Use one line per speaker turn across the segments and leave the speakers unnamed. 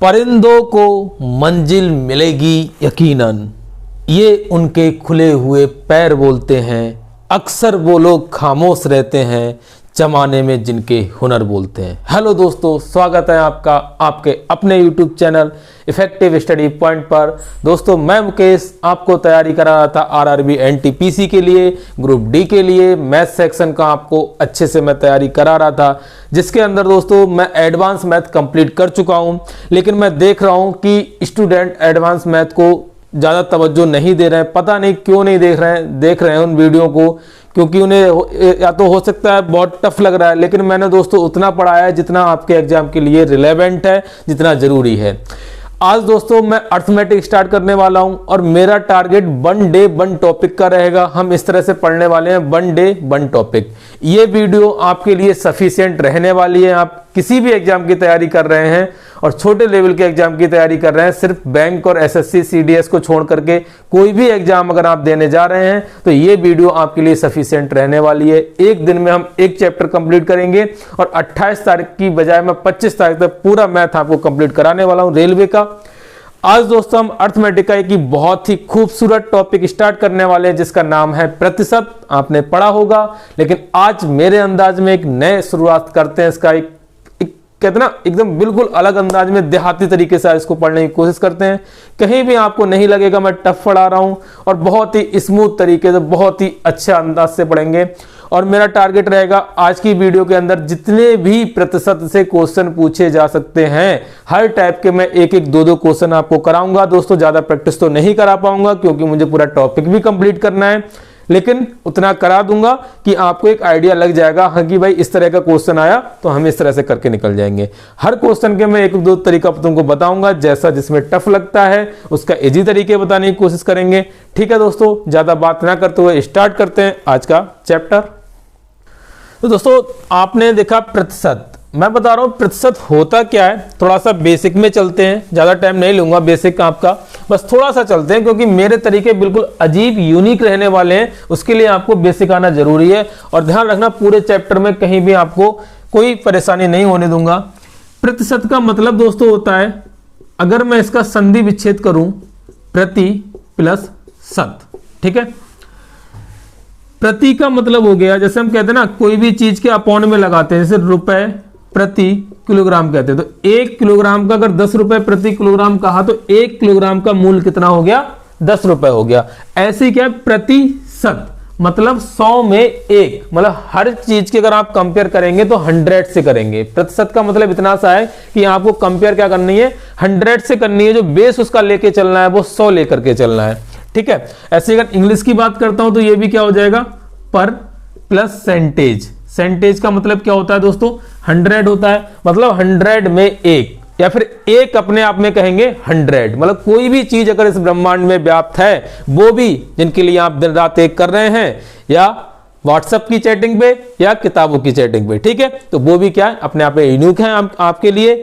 परिंदों को मंजिल मिलेगी यकीनन, ये उनके खुले हुए पैर बोलते हैं। अक्सर वो लोग खामोश रहते हैं, जमाने में जिनके हुनर बोलते हैं। हेलो दोस्तों, स्वागत है आपका आपके अपने YouTube channel effective study point पर। दोस्तों, मैं मुकेश आपको तैयारी करा रहा था RRB NTPC के लिए, ग्रुप डी के लिए मैथ सेक्शन का आपको अच्छे से मैं तैयारी करा रहा था, जिसके अंदर दोस्तों मैं एडवांस मैथ कंप्लीट कर चुका हूं। लेकिन मैं देख रहा हूं कि स्टूडेंट एडवांस मैथ को ज़्यादा तवज्जो नहीं दे रहे हैं। पता नहीं क्यों नहीं देख रहे हैं उन वीडियो को, क्योंकि उन्हें या तो हो सकता है बहुत टफ लग रहा है। लेकिन मैंने दोस्तों उतना पढ़ाया है जितना आपके एग्जाम के लिए रिलेवेंट है, जितना ज़रूरी है। आज दोस्तों मैं अर्थमेटिक स्टार्ट करने वाला हूं और मेरा टारगेट 1 डे 1 टॉपिक का रहेगा। हम इस तरह से पढ़ने वाले हैं 1 डे 1 टॉपिक। ये वीडियो आपके लिए सफिशिएंट रहने वाली है। आप किसी भी एग्जाम की तैयारी कर रहे हैं और छोटे लेवल के एग्जाम की तैयारी कर रहे हैं, सिर्फ बैंक और SSC CDS को छोड़ करके कोई भी एग्जाम अगर आप देने जा रहे हैं तो ये वीडियो आपके लिए सफिशिएंट रहने वाली है। एक दिन में हम एक चैप्टर कंप्लीट करेंगे और 28 तारीख की बजाय मैं 25 तारीख तक पूरा मैथ आपको कंप्लीट कराने वाला हूं रेलवे का। आज दोस्तों हम अर्थमेटिक की बहुत ही खूबसूरत टॉपिक स्टार्ट करने वाले हैं, जिसका नाम है प्रतिशत। आपने पढ़ा होगा, लेकिन आज मेरे अंदाज में एक नए शुरुआत करते हैं। इसका एक कहते ना एकदम बिल्कुल अलग अंदाज में देहाती तरीके से इसको पढ़ने की कोशिश करते हैं। कहीं भी आपको नहीं लगेगा मैं टफ पढ़ा रहा हूं, और बहुत ही स्मूथ तरीके से बहुत ही अच्छे अंदाज से पढ़ेंगे। और मेरा टारगेट रहेगा आज की वीडियो के अंदर जितने भी प्रतिशत से क्वेश्चन पूछे जा सकते हैं, हर टाइप के मैं एक एक दो क्वेश्चन आपको कराऊंगा। दोस्तों ज्यादा प्रैक्टिस तो नहीं करा पाऊंगा क्योंकि मुझे पूरा टॉपिक भी कंप्लीट करना है, लेकिन उतना करा दूंगा कि आपको एक आइडिया लग जाएगा। हाँ कि भाई इस तरह का क्वेश्चन आया तो हम इस तरह से करके निकल जाएंगे। हर क्वेश्चन के मैं एक दो तरीका तुमको बताऊंगा, जैसा जिसमें टफ लगता है उसका इजी तरीके बताने की कोशिश करेंगे। ठीक है दोस्तों, ज्यादा बात ना करते हुए स्टार्ट करते हैं आज का चैप्टर। तो दोस्तों आपने देखा प्रतिशत, मैं बता रहा हूं प्रतिशत होता क्या है। थोड़ा सा बेसिक में चलते हैं, ज्यादा टाइम नहीं लूंगा बेसिक आपका, बस थोड़ा सा चलते हैं क्योंकि मेरे तरीके बिल्कुल अजीब यूनिक रहने वाले हैं। उसके लिए आपको बेसिक आना जरूरी है। और ध्यान रखना पूरे चैप्टर में कहीं भी आपको कोई परेशानी नहीं होने दूंगा। प्रतिशत का मतलब दोस्तों होता है, अगर मैं इसका संधि विच्छेद करूं, प्रति प्लस शत। ठीक है, प्रति का मतलब हो गया, जैसे हम कहते हैं ना कोई भी चीज के अपॉन में लगाते हैं, जैसे रुपए प्रति किलोग्राम कहते हैं, तो 1 किलोग्राम का अगर 10 रुपए प्रति किलोग्राम कहा तो 1 किलोग्राम का मूल्य कितना हो गया, 10 रुपए हो गया। ऐसे ही क्या है प्रतिशत, मतलब 100 में 1, मतलब हर चीज की अगर आप कंपेयर करेंगे तो 100 से करेंगे। प्रतिशत का मतलब इतना सा है कि आपको कंपेयर क्या करनी है, 100 से करनी है। जो बेस उसका लेके चलना है वो 100 लेकर के चलना है। ठीक है, ऐसे अगर इंग्लिश की बात करता हूं तो ये भी क्या हो जाएगा, पर प्लस सेंटेज। सेंटेज का मतलब क्या होता है दोस्तों, 100 होता है, मतलब 100 में 1, या फिर 1 अपने आप में कहेंगे 100। मतलब कोई भी चीज अगर इस ब्रह्मांड में व्याप्त है, वो भी जिनके लिए आप दिन रात एक कर रहे हैं, या व्हाट्सएप की चैटिंग पे या किताबों की चैटिंग पे, ठीक है, तो वो भी क्या है अपने आप में यूनिक है। आपके लिए,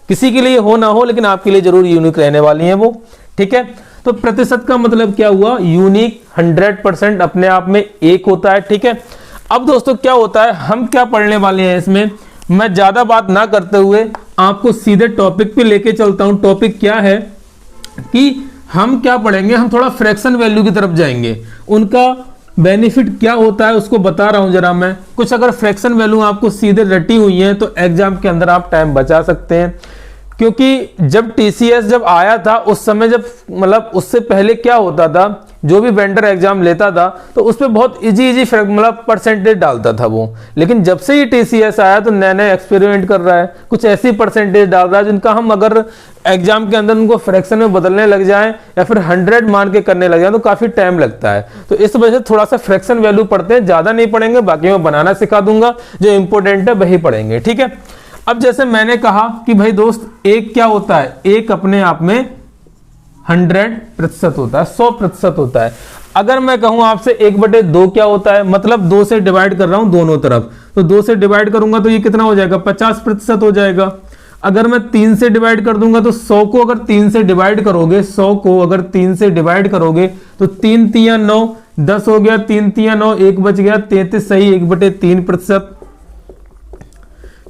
किसी के लिए हो ना हो, लेकिन आपके लिए जरूर यूनिक रहने वाली है वो। ठीक है, तो प्रतिशत का मतलब क्या हुआ, यूनिक, 100% अपने आप में एक होता है। ठीक है, अब दोस्तों क्या होता है, हम क्या पढ़ने वाले हैं इसमें, मैं ज्यादा बात ना करते हुए आपको सीधे टॉपिक पे लेके चलता हूं। टॉपिक क्या है कि हम क्या पढ़ेंगे, हम थोड़ा फ्रैक्शन वैल्यू की तरफ जाएंगे। उनका बेनिफिट क्या होता है उसको बता रहा हूं जरा मैं। कुछ अगर फ्रैक्शन वैल्यू आपको सीधे रटी हुई है तो एग्जाम के अंदर आप टाइम बचा सकते हैं। क्योंकि जब TCS जब आया था उस समय, जब मतलब उससे पहले क्या होता था, जो भी वेंडर एग्जाम लेता था तो उस पर बहुत इजी मतलब परसेंटेज डालता था वो। लेकिन जब से ही TCS आया तो नए नए एक्सपेरिमेंट कर रहा है, कुछ ऐसी परसेंटेज डाल रहा है जिनका हम अगर एग्जाम के अंदर उनको फ्रैक्शन में बदलने लग जाएं या फिर 100 मान के करने लग जाए तो काफी टाइम लगता है। तो इस वजह से थोड़ा सा फ्रैक्शन वैल्यू पढ़ते हैं, ज्यादा नहीं पढ़ेंगे, बाकी मैं बनाना सिखा दूंगा, जो इंपॉर्टेंट है वही पढ़ेंगे। ठीक है, अब जैसे मैंने कहा कि भाई दोस्त एक क्या होता है, एक अपने आप में 100% होता है, 100% होता है। अगर मैं कहूं आपसे 1/2 क्या होता है, मतलब 2 से डिवाइड कर रहा हूं दोनों तरफ, तो 2 से डिवाइड करूंगा तो ये कितना हो जाएगा, 50% हो जाएगा। अगर मैं 3 से डिवाइड कर दूंगा तो 100 को अगर 3 से डिवाइड करोगे, 100 को अगर 3 से डिवाइड करोगे तो 3 3 9, 10 हो गया, 3 3 9, 1 बच गया, 33 सही, 1/3%।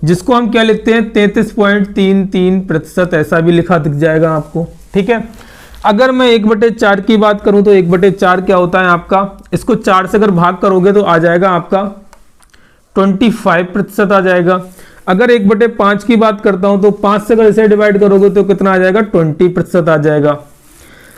जिसको हम क्या लिखते हैं 33.33%, ऐसा भी लिखा दिख जाएगा आपको। ठीक है, अगर मैं 1/4 की बात करूं तो 1/4 क्या होता है आपका, इसको 4 से अगर भाग करोगे तो आ जाएगा आपका 25% आ जाएगा। अगर 1/5 की बात करता हूं तो 5 से अगर इसे डिवाइड करोगे तो कितना आ जाएगा 20% आ जाएगा।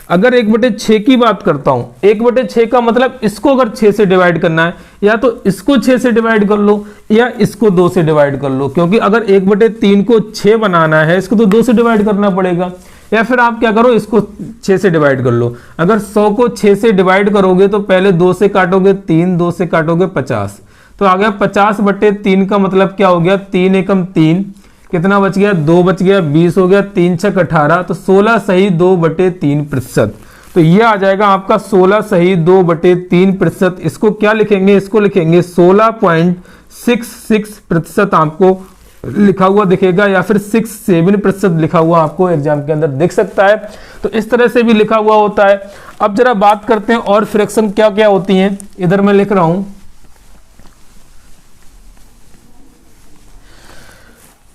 अगर 1/6 की बात करता हूं, 1/6 का मतलब इसको अगर 6 से डिवाइड करना है, या तो इसको 6 से डिवाइड कर लो या इसको 2 से डिवाइड कर लो, क्योंकि अगर 1/3 को 6 बनाना है इसको तो 2 से डिवाइड करना पड़ेगा, या फिर आप क्या करो इसको 6 से डिवाइड कर लो। अगर 100 को 6 से डिवाइड करोगे तो पहले 2 से काटोगे 3, 2 से काटोगे 50, तो आ गया 50/3 का मतलब क्या हो गया 3 एकम 3, कितना बच गया 2 बच गया, 20 हो गया, 3 छक 18, तो 16 सही 2/3%। तो ये आ जाएगा आपका 16 सही 2/3%। इसको क्या लिखेंगे, इसको लिखेंगे 16.66% आपको लिखा हुआ दिखेगा, या फिर 67% लिखा हुआ आपको एग्जाम के अंदर दिख सकता है। तो इस तरह से भी लिखा हुआ होता है। अब जरा बात करते हैं और फ्रैक्शन क्या क्या होती हैं। इधर मैं लिख रहा हूं,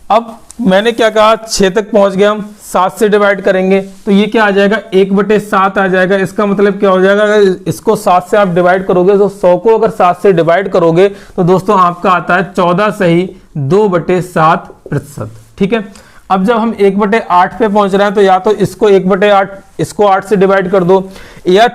अब मैंने क्या कहा 6 तक पहुंच गया, हम 7 से डिवाइड करेंगे तो ये क्या आ जाएगा 1/7 आ जाएगा। इसका मतलब क्या हो जाएगा, अगर इसको 7 से आप डिवाइड करोगे तो 100 को अगर 7 से डिवाइड करोगे तो दोस्तों आपका आता है 14 सही 2/7%। ठीक है, अब जब हम 1/8 पे पहुंच रहे हैं तो या तो इसको 1/8 इसको 8 से डिवाइड कर दो, या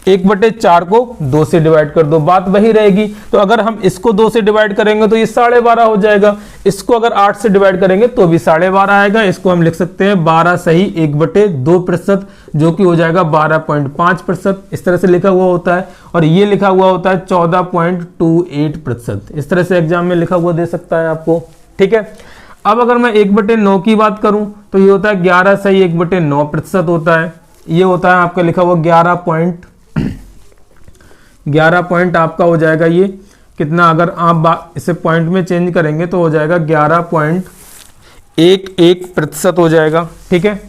1/4 को 2 से डिवाइड कर दो, बात वही रहेगी। तो अगर हम इसको 2 से डिवाइड करेंगे तो ये 12.5 हो जाएगा, इसको अगर 8 से डिवाइड करेंगे तो भी 12.5 आएगा। इसको हम लिख सकते हैं 12 सही 1/2%, जो कि हो जाएगा 12.5%। इस तरह से लिखा हुआ होता है, और ये लिखा हुआ होता है 14.28%। इस तरह से एग्जाम में लिखा हुआ दे सकता है आपको। ठीक है, अब अगर मैं 1/9 की बात करूं तो ये होता है 11 सही 1/9% होता है। ये होता है आपका लिखा हुआ 11 पॉइंट आपका हो जाएगा ये कितना, अगर आप इसे पॉइंट में चेंज करेंगे तो हो जाएगा 11.11% हो जाएगा। ठीक है,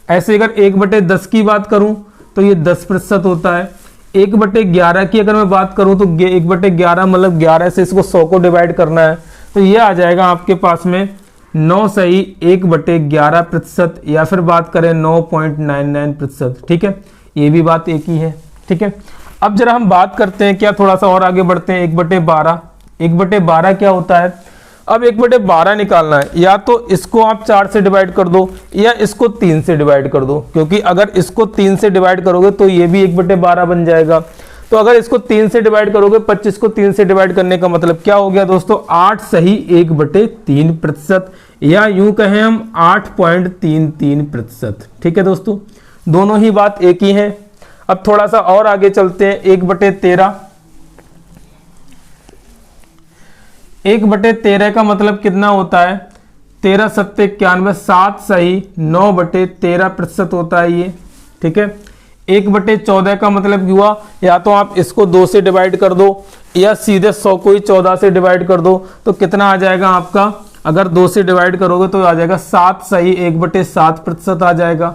ऐसे अगर 1/10 की बात करूं तो ये 10% होता है। 1/11 की अगर मैं बात करूं तो 1/11 मतलब 11 से इसको 100 को डिवाइड करना है, तो ये आ जाएगा आपके पास में 9 सही 1/11%, या फिर बात करें 9.99%। ठीक है, ये भी बात एक ही है। ठीक है, अब जरा हम बात करते हैं क्या, थोड़ा सा और आगे बढ़ते हैं। 1/12 1/12 क्या होता है। अब 1/12 निकालना है, या तो इसको आप 4 से डिवाइड कर दो या इसको 3 से डिवाइड कर दो, क्योंकि अगर इसको 3 से डिवाइड करोगे तो ये भी 1/12 बन जाएगा। तो अगर इसको 3 से डिवाइड करोगे, 25 को 3 से डिवाइड करने का मतलब क्या हो गया दोस्तों 8 सही 1/3%, या यूं कहें हम 8.33%। ठीक है दोस्तों, दोनों ही बात एक ही है। अब थोड़ा सा और आगे चलते हैं। 1/13 1/13 का मतलब कितना होता है 13 7 91, 7 सही 9/13% होता है ये। ठीक है, 1/14 का मतलब हुआ, या तो आप इसको 2 से डिवाइड कर दो या सीधे 100 को ही 14 से डिवाइड कर दो, तो कितना आ जाएगा आपका, अगर 2 से डिवाइड करोगे तो आ जाएगा 7 सही 1/7% आ जाएगा।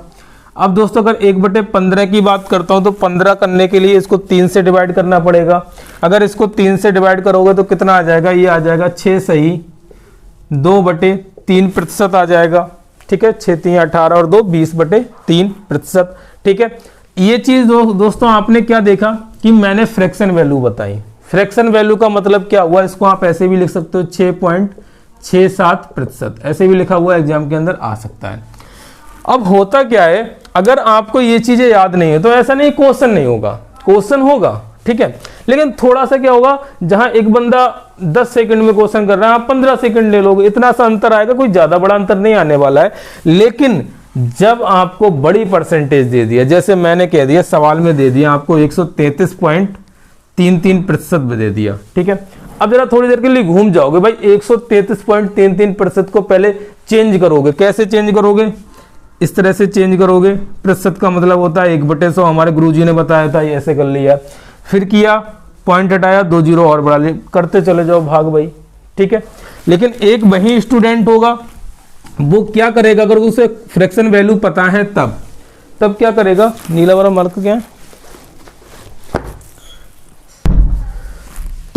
अब दोस्तों अगर 1/15 की बात करता हूं तो 15 करने के लिए इसको 3 से डिवाइड करना पड़ेगा। अगर इसको 3 से डिवाइड करोगे तो कितना आ जाएगा, ये आ जाएगा 6 सही 2/3% आ जाएगा। ठीक है, 6 3 18 और 2 20/3%। ठीक है, ये चीज दोस्तों आपने क्या देखा कि मैंने फ्रैक्शन वैल्यू बताई। फ्रैक्शन वैल्यू का मतलब क्या हुआ, इसको आप ऐसे भी लिख सकते हो 6.67%, ऐसे भी लिखा हुआ एग्जाम के अंदर आ सकता है। अब होता क्या है, अगर आपको ये चीजें याद नहीं है तो ऐसा नहीं क्वेश्चन नहीं होगा, क्वेश्चन होगा। ठीक है, लेकिन थोड़ा सा क्या होगा, जहां एक बंदा 10 सेकंड में क्वेश्चन कर रहा है आप 15 सेकंड ले लोगे, इतना सा अंतर आएगा, कोई ज्यादा बड़ा अंतर नहीं आने वाला है। लेकिन जब आपको बड़ी परसेंटेज दे दिया, जैसे मैंने कह दिया सवाल में दे दिया आपको 133.33% दे दिया। ठीक है, अब जरा थोड़ी देर के लिए घूम जाओगे भाई, 133.33% को पहले चेंज करोगे। कैसे चेंज करोगे, इस तरह से चेंज करोगे। प्रतिशत का मतलब होता है 1/100, हमारे गुरुजी ने बताया था, ये ऐसे कर लिया, फिर किया पॉइंट हटाया 2 जीरो और बढ़ा लिया, करते चले जाओ भाग भाई। ठीक है, लेकिन एक वही स्टूडेंट होगा, वो क्या करेगा, अगर उसे फ्रैक्शन वैल्यू पता है तब क्या करेगा, नीला वाला मार्क क्या है,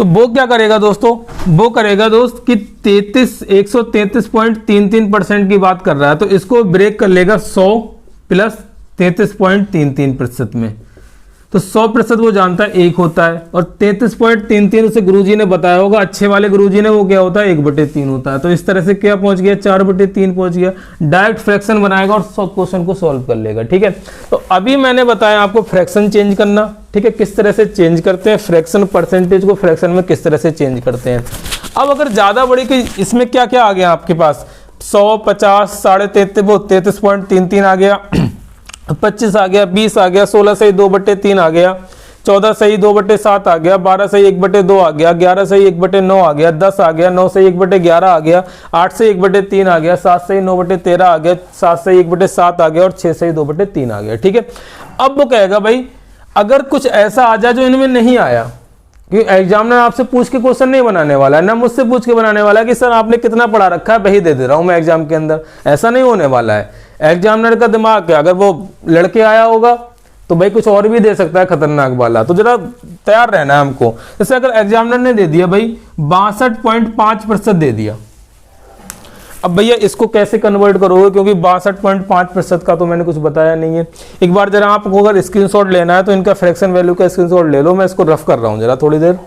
तो वो क्या करेगा दोस्तों, वो करेगा दोस्त कि 133.33% की बात कर रहा है, तो इसको ब्रेक कर लेगा 100 प्लस 33.33% में। तो 100% वो जानता है 1 होता है, और 33.33 उसे गुरुजी ने बताया होगा, अच्छे वाले गुरुजी ने, वो क्या होता है 1/3 होता है। तो इस तरह से क्या पहुंच गया, 4/3 पहुंच गया। डायरेक्ट फ्रैक्शन बनाएगा और क्वेश्चन को सॉल्व कर लेगा। ठीक है, तो अभी मैंने बताया आपको फ्रैक्शन चेंज करना। ठीक है, किस तरह से चेंज करते हैं फ्रैक्शन, परसेंटेज को फ्रैक्शन में किस तरह से चेंज करते हैं। अब अगर ज्यादा बड़ी कि इसमें क्या क्या आ गया आपके पास, 100, 50, 33.33 आ गया, 25 आ गया, 20 आ गया, 16 सही 2/3 आ गया, 14 सही 2/7 आ गया, 12 सही 1/2 आ गया, 11 सही 1/9 आ गया, 10 आ गया, 9 सही 1/11 आ गया, 8 सही 1/3 आ गया, 7 सही 9/13 आ गया, 7 सही 1/7 आ गया, और 6 सही 2/3 आ गया। ठीक है, अब वो कहेगा भाई अगर कुछ ऐसा आ जाए जो इनमें नहीं आया, क्योंकि एग्जामिनर आपसे पूछ के क्वेश्चन नहीं बनाने वाला है, ना मुझसे पूछ के बनाने वाला है कि सर आपने कितना पढ़ा रखा है, वही दे दे रहा हूं मैं एग्जाम के अंदर, ऐसा नहीं होने वाला है। एग्जामिनर का दिमाग है, अगर वो लड़के आया होगा तो भाई कुछ और भी दे सकता है खतरनाक वाला, तो जरा तैयार रहना है हमको। जैसे अगर एग्जामिनर ने दे दिया भाई 62.5% दे दिया, अब भैया इसको कैसे कन्वर्ट करोगे, क्योंकि 62.5% का तो मैंने कुछ बताया नहीं है। एक बार जरा आपको अगर स्क्रीनशॉट लेना है तो इनका फ्रैक्शन वैल्यू का स्क्रीनशॉट ले लो, मैं इसको रफ कर रहा हूं जरा थोड़ी देर।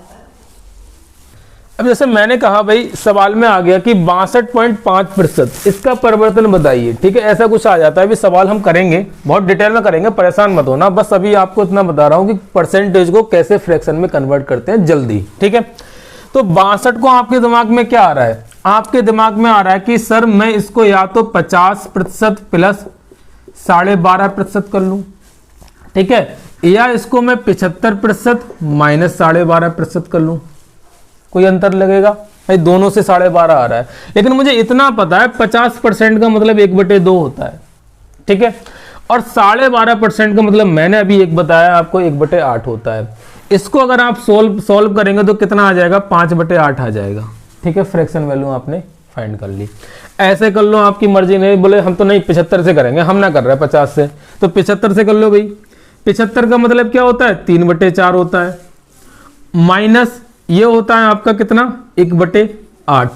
अब जैसे मैंने कहा भाई सवाल में आ गया कि 62.5%, इसका परिवर्तन बताइए। ठीक है, ऐसा कुछ आ जाता है, अभी सवाल हम करेंगे, बहुत डिटेल में करेंगे, परेशान मत होना, बस अभी आपको इतना बता रहा हूं कि परसेंटेज को कैसे फ्रैक्शन में कन्वर्ट करते हैं जल्दी। ठीक है, तो 62 को आपके दिमाग में क्या आ रहा है, आपके दिमाग में आ रहा है कि सर मैं इसको या तो 50% प्लस 12.5% कर लूं, ठीक है, या इसको मैं 75% माइनस 12.5% कर लूं। कोई अंतर लगेगा भाई, दोनों से 12.5 आ रहा है, लेकिन मुझे इतना पता है 50% का मतलब 1/2 होता है। ठीक है, और 12.5% का मतलब मैंने अभी एक बताया आपको 1/8 होता है। इसको अगर आप सोल्व करेंगे तो कितना आ जाएगा, 5/8 आ जाएगा। ठीक है, फ्रैक्शन वैल्यू आपने फाइंड कर ली। ऐसे कर लो, आपकी मर्जी, नहीं बोले हम तो नहीं 75 से करेंगे, हम ना कर रहे हैं 50 से, तो 75 से कर लो भाई। 75 का मतलब क्या होता है, 3/4 होता है, माइनस ये होता है आपका कितना, 1/8।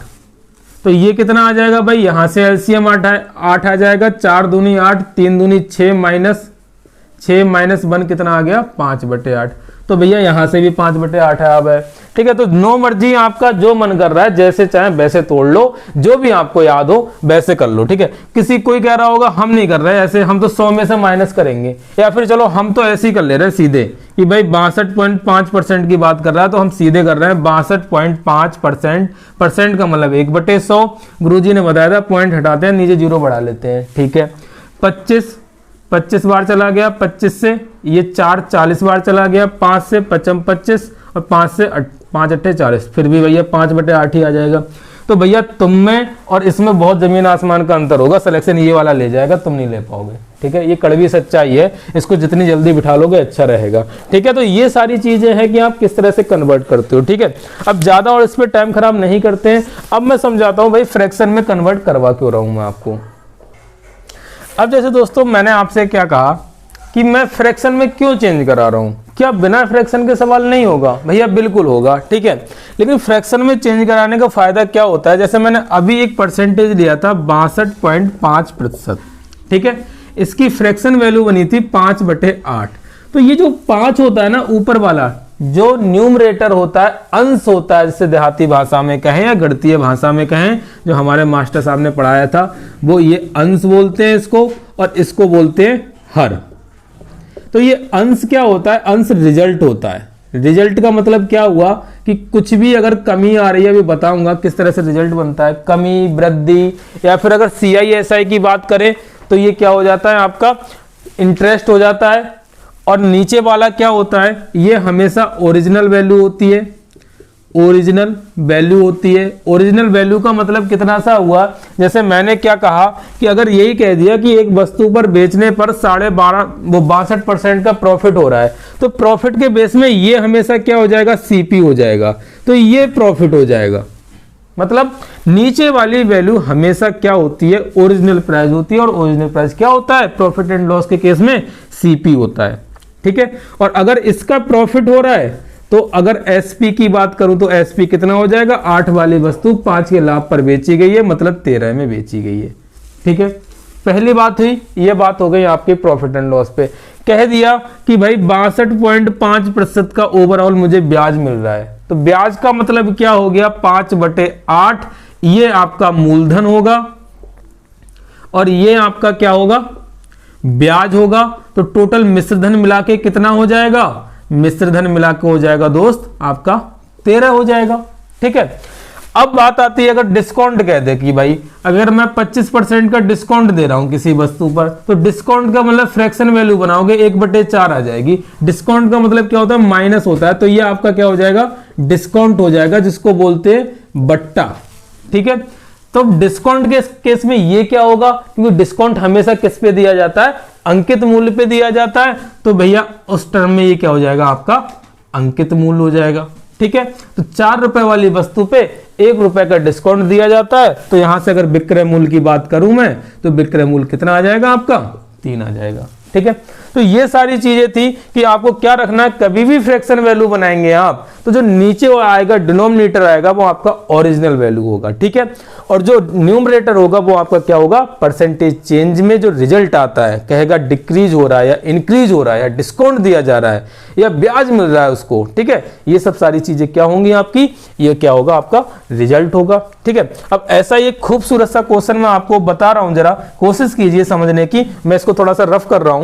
तो ये कितना आ जाएगा भाई, यहां से एलसीएम 8 आ जाएगा, 4 दूनी 8, 3 दूनी 6, माइनस 6 माइनस 1 कितना आ गया, 5/8। तो भैया यहां से भी 5/8 है अब है। ठीक है, तो नो मर्जी, आपका जो मन कर रहा है जैसे चाहे वैसे तोड़ लो, जो भी आपको याद हो वैसे कर लो। ठीक है, किसी कोई कह रहा होगा हम नहीं कर रहे ऐसे, हम तो 100 में से माइनस करेंगे, या फिर चलो हम तो ऐसे ही कर ले रहे हैं सीधे कि भाई 62.5% की बात कर रहा है तो हम सीधे कर रहे हैं 62.5%। परसेंट का मतलब 1/100, गुरुजी ने बताया था, पॉइंट हटाते हैं नीचे 0 बढ़ा लेते हैं। ठीक है, 25 बार चला गया, 25 से ये 4 40 बार चला गया, 5 से 25 और 5 से 5 8 40, फिर भी भैया 5/8 ही आ जाएगा। तो भैया तुम में और इसमें बहुत जमीन आसमान का अंतर होगा, सिलेक्शन ये वाला ले जाएगा, तुम नहीं ले पाओगे। ठीक है, ये कड़वी सच्चाई है, इसको जितनी जल्दी बिठा लोगे अच्छा रहेगा। ठीक है, तो ये सारी चीजें हैं कि आप किस तरह से कन्वर्ट करते हो। ठीक है, अब ज्यादा और इस पर टाइम खराब नहीं करते हैं, अब मैं समझाता हूँ भाई फ्रैक्शन में कन्वर्ट करवा क्यों रहा हूं मैं आपको। अब जैसे दोस्तों मैंने आपसे क्या कहा कि मैं फ्रैक्शन में क्यों चेंज करा रहा हूं, क्या बिना फ्रैक्शन के सवाल नहीं होगा, भैया बिल्कुल होगा। ठीक है, लेकिन फ्रैक्शन में चेंज कराने का फायदा क्या होता है, जैसे मैंने अभी एक परसेंटेज लिया था 62.5%। ठीक है, इसकी फ्रैक्शन वैल्यू बनी थी 5/8। तो ये जो 5 होता है ना ऊपर वाला, जो न्यूमरेटर होता है, अंश होता है, जिसे देहाती भाषा में कहें या गणितीय भाषा में कहें, जो हमारे मास्टर साहब ने पढ़ाया था, वो ये अंश बोलते हैं इसको, और इसको बोलते हैं हर। तो ये अंश क्या होता है, अंश रिजल्ट होता है। रिजल्ट का मतलब क्या हुआ कि कुछ भी अगर कमी आ रही है, अभी बताऊंगा किस तरह से रिजल्ट बनता है, कमी, वृद्धि, या फिर अगर CISI की बात करें तो ये क्या हो जाता है आपका इंटरेस्ट हो जाता है। और नीचे वाला क्या होता है, ये हमेशा ओरिजिनल वैल्यू होती है, ओरिजिनल वैल्यू होती है। ओरिजिनल वैल्यू का मतलब कितना सा हुआ, जैसे मैंने क्या कहा कि अगर यही कह दिया कि एक वस्तु पर बेचने पर 62% का प्रॉफिट हो रहा है, तो प्रॉफिट के बेस में ये हमेशा क्या हो जाएगा, CP हो जाएगा, तो ये प्रॉफिट हो जाएगा। मतलब नीचे वाली वैल्यू हमेशा क्या होती है, ओरिजिनल प्राइस होती है, और ओरिजिनल प्राइस क्या होता है, प्रॉफिट एंड लॉस के केस में CP होता है। ठीक है, और अगर इसका प्रॉफिट हो रहा है तो अगर एसपी की बात करूं तो एसपी कितना हो जाएगा, 8 वाली वस्तु 5 के लाभ पर बेची गई है, मतलब 13 में बेची गई है। ठीक है, पहली बात हुई, ये बात हो गई आपके प्रॉफिट एंड लॉस पे। कह दिया कि भाई 62.5% का ओवरऑल मुझे ब्याज मिल रहा है, तो ब्याज का मतलब क्या हो गया, 5/8 ये आपका मूलधन होगा और ये आपका क्या होगा, ब्याज होगा। तो टोटल मिश्रधन मिला के कितना हो जाएगा, मिश्रधन मिला के हो जाएगा दोस्त आपका 13 हो जाएगा। ठीक है, अब बात आती है अगर डिस्काउंट कह दे कि भाई अगर मैं 25% का डिस्काउंट दे रहा हूं किसी वस्तु पर, तो डिस्काउंट का मतलब फ्रैक्शन वैल्यू बनाओगे 1/4 आ जाएगी। डिस्काउंट का मतलब क्या होता है, माइनस होता है, तो ये आपका क्या हो जाएगा, डिस्काउंट हो जाएगा, जिसको बोलते हैं बट्टा। ठीक है, तो डिस्काउंट के केस में ये क्या होगा, क्योंकि डिस्काउंट हमेशा किस पे दिया जाता है, अंकित मूल्य पे दिया जाता है, तो भैया उस टर्म में ये क्या हो जाएगा, आपका अंकित मूल्य हो जाएगा। ठीक है, तो 4 रुपए वाली वस्तु पे 1 रुपए का डिस्काउंट दिया जाता है, तो यहां से अगर विक्रय मूल्य की बात करूं मैं, तो विक्रय मूल्य कितना आ जाएगा आपका, 3 आ जाएगा। ठीक है, तो ये सारी चीजें थी कि आपको क्या रखना है, कभी भी फ्रैक्शन वैल्यू बनाएंगे आप, तो जो नीचे वो आएगा डिनोमिनेटर आएगा वो आपका ओरिजिनल वैल्यू होगा। ठीक है, और जो न्यूमरेटर होगा वो आपका क्या होगा, परसेंटेज चेंज में जो रिजल्ट आता है, कहेगा डिक्रीज हो रहा है या इंक्रीज हो रहा है या डिस्काउंट दिया जा रहा है या ब्याज मिल रहा है उसको। ठीक है, ये सब सारी चीजें क्या होंगी आपकी, ये क्या होगा, आपका रिजल्ट होगा। ठीक है, अब ऐसा ये खूबसूरत सा क्वेश्चन मैं आपको बता रहा हूं, जरा कोशिश कीजिए समझने की। मैं इसको थोड़ा सा रफ कर रहा हूं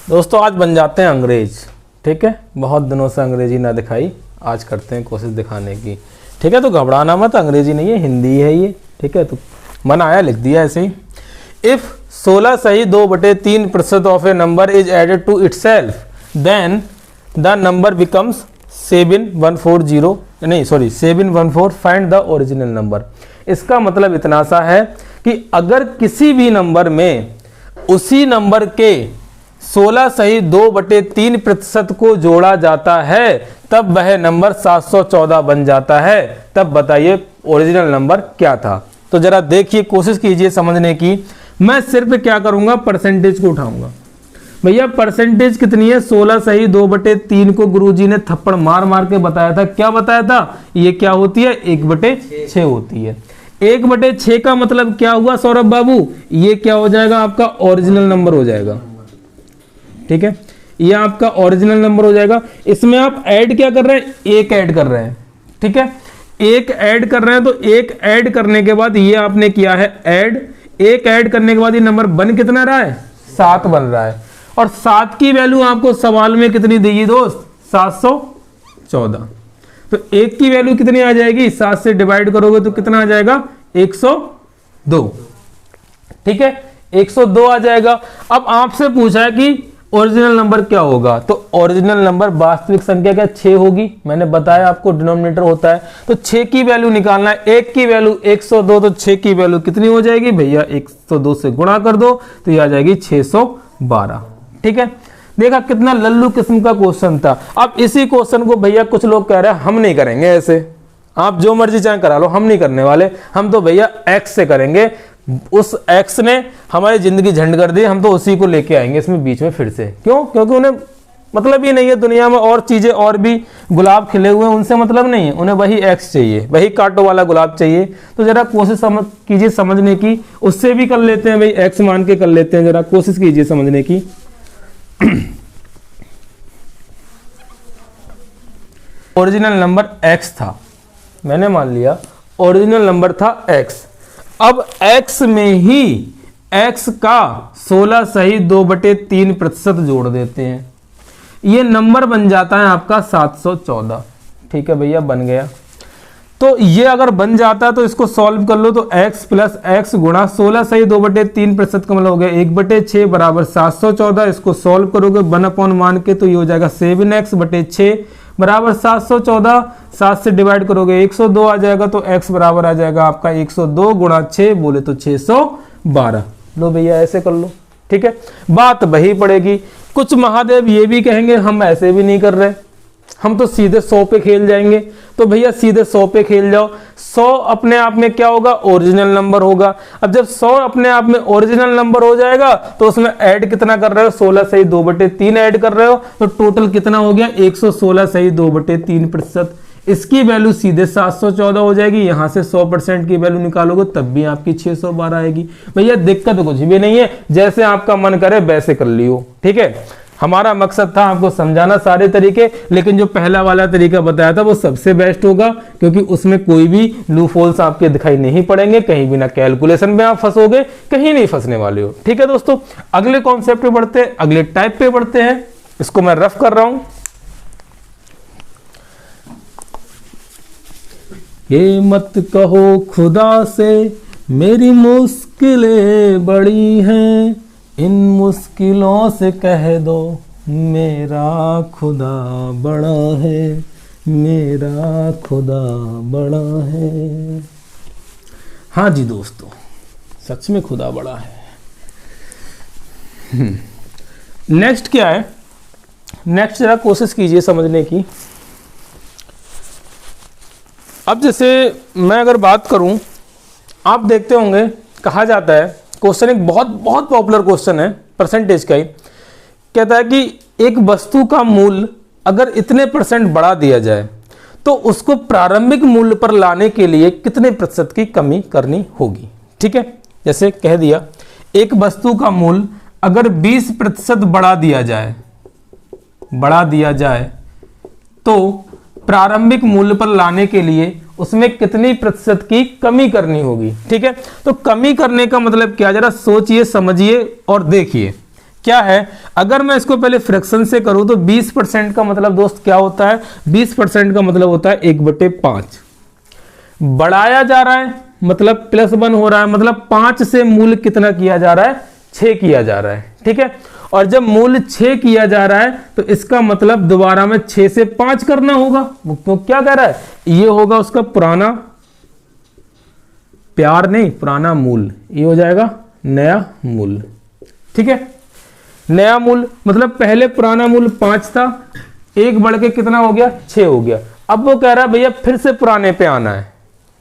दोस्तों, आज बन जाते हैं अंग्रेज। ठीक है, बहुत दिनों से अंग्रेजी ना दिखाई, आज करते हैं कोशिश दिखाने की। ठीक है, तो घबराना मत, अंग्रेजी नहीं है, हिंदी है ये। ठीक है, तो मन आया लिख दिया ऐसे ही। इफ 16 सही 2/3% of a number is added to itself, then the number becomes 714 find the original number. इसका मतलब इतना सा है कि अगर किसी भी नंबर में उसी नंबर के 16 सही 2/3% को जोड़ा जाता है, तब वह नंबर 714 बन जाता है। तब बताइए ओरिजिनल नंबर क्या था। तो जरा देखिए, कोशिश कीजिए समझने की। मैं सिर्फ क्या करूंगा, परसेंटेज को उठाऊंगा। भैया परसेंटेज कितनी है, 16 सही 2/3 को गुरुजी ने थप्पड़ मार मार के बताया था। क्या बताया था, ये क्या होती है, 1/6 होती है। 1/6 का मतलब क्या हुआ सौरभ बाबू, ये क्या हो जाएगा, आपका ओरिजिनल नंबर हो जाएगा। ठीक है, ये आपका ओरिजिनल नंबर हो जाएगा। इसमें आप ऐड क्या कर रहे हैं, 1 ऐड कर रहे हैं। ठीक है, 1 ऐड कर रहे हैं, तो 1 ऐड करने के बाद ये आपने किया है ऐड। 1 ऐड करने के बाद ये नंबर बन कितना रहा है, 7 बन रहा है। और 7 की वैल्यू आपको सवाल में कितनी दी दोस्त, 714। तो 1 की वैल्यू कितनी आ जाएगी, 7 से डिवाइड करोगे तो कितना आ जाएगा, 102। ठीक है, 102 आ जाएगा। अब आपसे पूछा है कि ओरिजिनल नंबर क्या होगा, तो ओरिजिनल नंबर वास्तविक संख्या क्या 6 होगी। मैंने बताया आपको डिनोमिनेटर होता है, तो 6 की वैल्यू निकालना है। 1 की वैल्यू 102, तो 6 की वैल्यू कितनी हो जाएगी भैया, 102 से गुणा कर दो तो ये आ जाएगी 612। ठीक है, देखा कितना लल्लू किस्म का क्वेश्चन था। अब इसी क्वेश्चन को भैया कुछ लोग कह रहे हैं हम नहीं करेंगे ऐसे, आप जो मर्जी चाहे करा लो, हम नहीं करने वाले, हम तो भैया एक्स से करेंगे। उस एक्स ने हमारी जिंदगी झंड कर दी, हम तो उसी को लेके आएंगे इसमें बीच में फिर से। क्यों, क्योंकि उन्हें मतलब ही नहीं है दुनिया में और चीजें, और भी गुलाब खिले हुए हैं, उनसे मतलब नहीं है, उन्हें वही एक्स चाहिए, वही कांटों वाला गुलाब चाहिए। तो जरा कोशिश कीजिए समझने की, उससे भी कर लेते हैं भाई, एक्स मान के कर लेते हैं, जरा कोशिश कीजिए समझने की। ओरिजिनल नंबर एक्स था, मैंने मान लिया ओरिजिनल नंबर था एक्स। अब x में ही x का 16 सही 2/3% जोड़ देते हैं, ये नंबर बन जाता है आपका 714। ठीक है भैया, बन गया। तो ये अगर बन जाता है तो इसको सॉल्व कर लो, तो x प्लस x गुणा 16 सही 2/3% का मतलब हो गया 1/6 बराबर 714। इसको सॉल्व करोगे 1 मान के, तो ये हो जाएगा 7x/6 बराबर 714। 7 से डिवाइड करोगे 102 आ जाएगा, तो x बराबर आ जाएगा आपका 102 गुणा 6 बोले तो 612। लो भैया ऐसे कर लो। ठीक है, बात वही पड़ेगी। कुछ महादेव ये भी कहेंगे हम ऐसे भी नहीं कर रहे, हम तो सीधे 100 पे खेल जाएंगे। तो भैया सीधे 100 पे खेल जाओ। 100 अपने आप में क्या होगा, ओरिजिनल नंबर होगा। अब जब 100 अपने आप में ओरिजिनल नंबर हो जाएगा तो उसमें ऐड कितना कर रहे हो, 16 सही 2/3 ऐड कर रहे हो, तो टोटल कितना हो गया 116 सही 2/3%। इसकी वैल्यू सीधे 714 हो जाएगी। यहां से 100% की वैल्यू निकालोगे तब भी आपकी 612 आएगी। भैया दिक्कत कुछ भी नहीं है, जैसे आपका मन करे वैसे कर लियो, ठीक है। हमारा मकसद था आपको समझाना सारे तरीके, लेकिन जो पहला वाला तरीका बताया था वो सबसे बेस्ट होगा, क्योंकि उसमें कोई भी लूप होल्स आपके दिखाई नहीं पड़ेंगे, कहीं भी ना कैलकुलेशन में आप फंसोगे, कहीं नहीं फंसने वाले हो, ठीक है दोस्तों। अगले कॉन्सेप्ट पे बढ़ते हैं, अगले टाइप पे बढ़ते हैं। इसको मैं रफ कर रहा हूं। ये मत कहो खुदा से मेरी मुश्किलें बड़ी हैं, इन मुश्किलों से कह दो मेरा खुदा बड़ा है, मेरा खुदा बड़ा है। हाँ जी दोस्तों, सच में खुदा बड़ा है। नेक्स्ट क्या है, नेक्स्ट जरा कोशिश कीजिए समझने की। अब जैसे मैं अगर बात करूं, आप देखते होंगे कहा जाता है, क्वेश्चन एक बहुत बहुत पॉपुलर क्वेश्चन है, परसेंटेज का ही, कहता है कि एक वस्तु का मूल्य अगर इतने % बढ़ा दिया जाए तो उसको प्रारंभिक मूल्य पर लाने के लिए कितने प्रतिशत की कमी करनी होगी। ठीक है, जैसे कह दिया एक वस्तु का मूल्य अगर 20% बढ़ा दिया जाए तो प्रारंभिक मूल्य पर लाने के लिए उसमें कितनी प्रतिशत की कमी करनी होगी। ठीक है, तो कमी करने का मतलब क्या, जरा सोचिए समझिए और देखिए क्या है। अगर मैं इसको पहले फ्रैक्शन से करूं तो 20% का मतलब दोस्त क्या होता है, 20% का मतलब होता है 1/5। बढ़ाया जा रहा है मतलब +1 हो रहा है, मतलब 5 से मूल्य कितना किया जा रहा है, 6 किया जा रहा है। ठीक है, और जब मूल्य 6 किया जा रहा है तो इसका मतलब दोबारा में 6 से 5 करना होगा। तो क्या कह रहा है, ये होगा उसका पुराना, प्यार नहीं पुराना मूल्य, ये हो जाएगा नया मूल्य। ठीक है, नया मूल्य मतलब पहले पुराना मूल्य 5 था, 1 बढ़ के कितना हो गया, 6 हो गया। अब वो कह रहा है भैया फिर से पुराने पे आना है।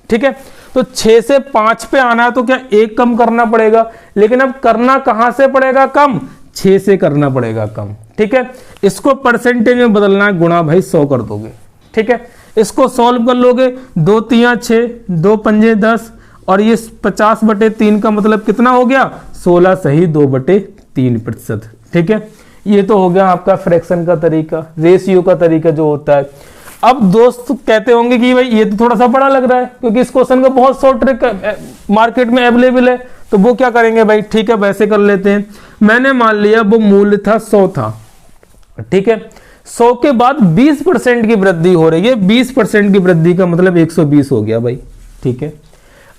ठीक है, तो 6 से 5 पे आना है तो क्या 1 कम करना पड़ेगा, लेकिन अब करना कहां से पड़ेगा कम, 6 से करना पड़ेगा कम। ठीक है, इसको परसेंटेज में बदलना है, गुणा भाई 100 कर दोगे। ठीक है, इसको सॉल्व कर लोगे, 2 3 6, 2 5 10, और ये 50/3 का मतलब कितना हो गया, 16 सही 2/3%। ठीक है, ये तो हो गया आपका फ्रैक्शन का तरीका, रेशियो का तरीका जो होता है। अब दोस्त कहते होंगे कि भाई ये तो थोड़ा सा बड़ा लग रहा है, क्योंकि इस क्वेश्चन का बहुत सौ ट्रिक मार्केट में अवेलेबल है, तो वो क्या करेंगे भाई, ठीक है वैसे कर लेते हैं। मैंने मान लिया वो मूल्य था 100 था। ठीक है, 100 के बाद 20% की वृद्धि हो रही है, 20% की वृद्धि का मतलब 120 हो गया भाई। ठीक है,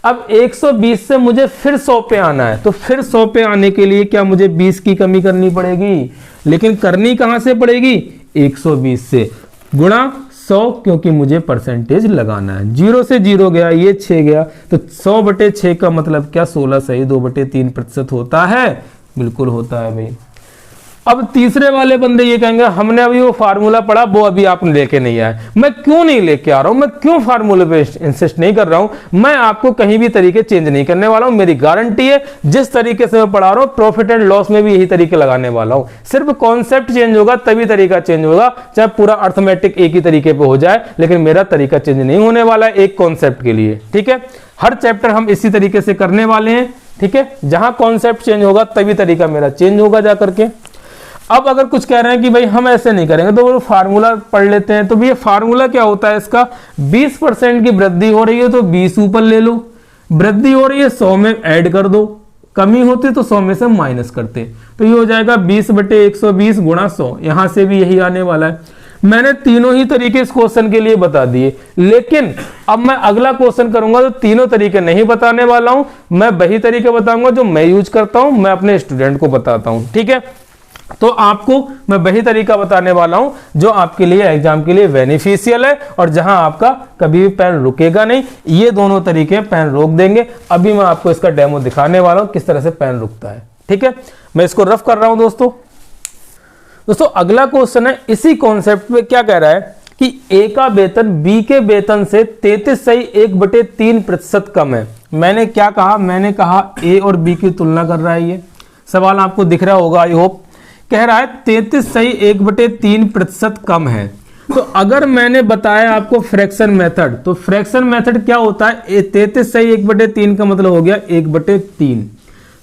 अब 120 से मुझे फिर 100 पे आना है, तो फिर 100 पे आने के लिए क्या मुझे 20 की कमी करनी पड़ेगी, लेकिन करनी कहां से पड़ेगी, 120 से गुणा 100, क्योंकि मुझे परसेंटेज लगाना है। 0 से 0 गया, ये 6 गया, तो 100/6 का मतलब क्या, 16 सही 2/3% होता है, बिल्कुल होता है भाई। अब तीसरे वाले बंदे ये कहेंगे हमने अभी वो फार्मूला पढ़ा, वो अभी आपने लेके नहीं आए। मैं क्यों नहीं लेके आ रहा हूं, मैं क्यों फार्मूले पे इंसिस्ट नहीं कर रहा हूं, मैं आपको कहीं भी तरीके चेंज नहीं करने वाला हूं, मेरी गारंटी है। जिस तरीके से मैं पढ़ा रहा हूं प्रॉफिट एंड लॉस में भी यही तरीके लगाने वाला हूं, सिर्फ कॉन्सेप्ट चेंज होगा तभी तरीका चेंज होगा, चाहे पूरा अर्थमेटिक एक ही तरीके पे हो जाए, लेकिन मेरा तरीका चेंज नहीं होने वाला है एक कॉन्सेप्ट के लिए। ठीक है, हर चैप्टर हम इसी तरीके से करने वाले हैं। ठीक है, जहां कॉन्सेप्ट चेंज होगा तभी तरीका मेरा चेंज होगा जा करके। अब अगर कुछ कह रहे हैं कि भाई हम ऐसे नहीं करेंगे, तो वो फार्मूला पढ़ लेते हैं। तो ये फार्मूला क्या होता है इसका, 20% की वृद्धि हो रही है तो 20 ऊपर ले लो, वृद्धि हो रही है 100 में ऐड कर दो, कमी होती तो 100 में से माइनस करते, तो ये हो जाएगा 20/120 गुणा 100। यहां से भी यही आने वाला है। मैंने तीनों ही तरीके इस क्वेश्चन के लिए बता दिए, लेकिन अब मैं अगला क्वेश्चन करूंगा तो तीनों तरीके नहीं बताने वाला हूं, मैं वही तरीके बताऊंगा जो मैं यूज करता हूं, मैं अपने स्टूडेंट को बताता हूं। ठीक है, तो आपको मैं वही तरीका बताने वाला हूं जो आपके लिए एग्जाम के लिए बेनिफिशियल है और जहां आपका कभी भी पेन रुकेगा नहीं। ये दोनों तरीके पेन रोक देंगे। अभी मैं आपको इसका डेमो दिखाने वाला हूं किस तरह से पेन रुकता है। ठीक है, मैं इसको रफ कर रहा हूं दोस्तों। अगला क्वेश्चन है इसी कॉन्सेप्ट पे, क्या कह रहा है कि ए का वेतन बी के वेतन से 33.1/3% कम है। मैंने क्या कहा? मैंने कहा ए और बी की तुलना कर रहा है। ये सवाल आपको दिख रहा होगा, आई होप। कह रहा है 33.1/3% कम है। तो अगर मैंने बताया आपको फ्रैक्शन मेथड, तो फ्रैक्शन मेथड क्या होता है? 33/1/3 का मतलब हो गया 1/3।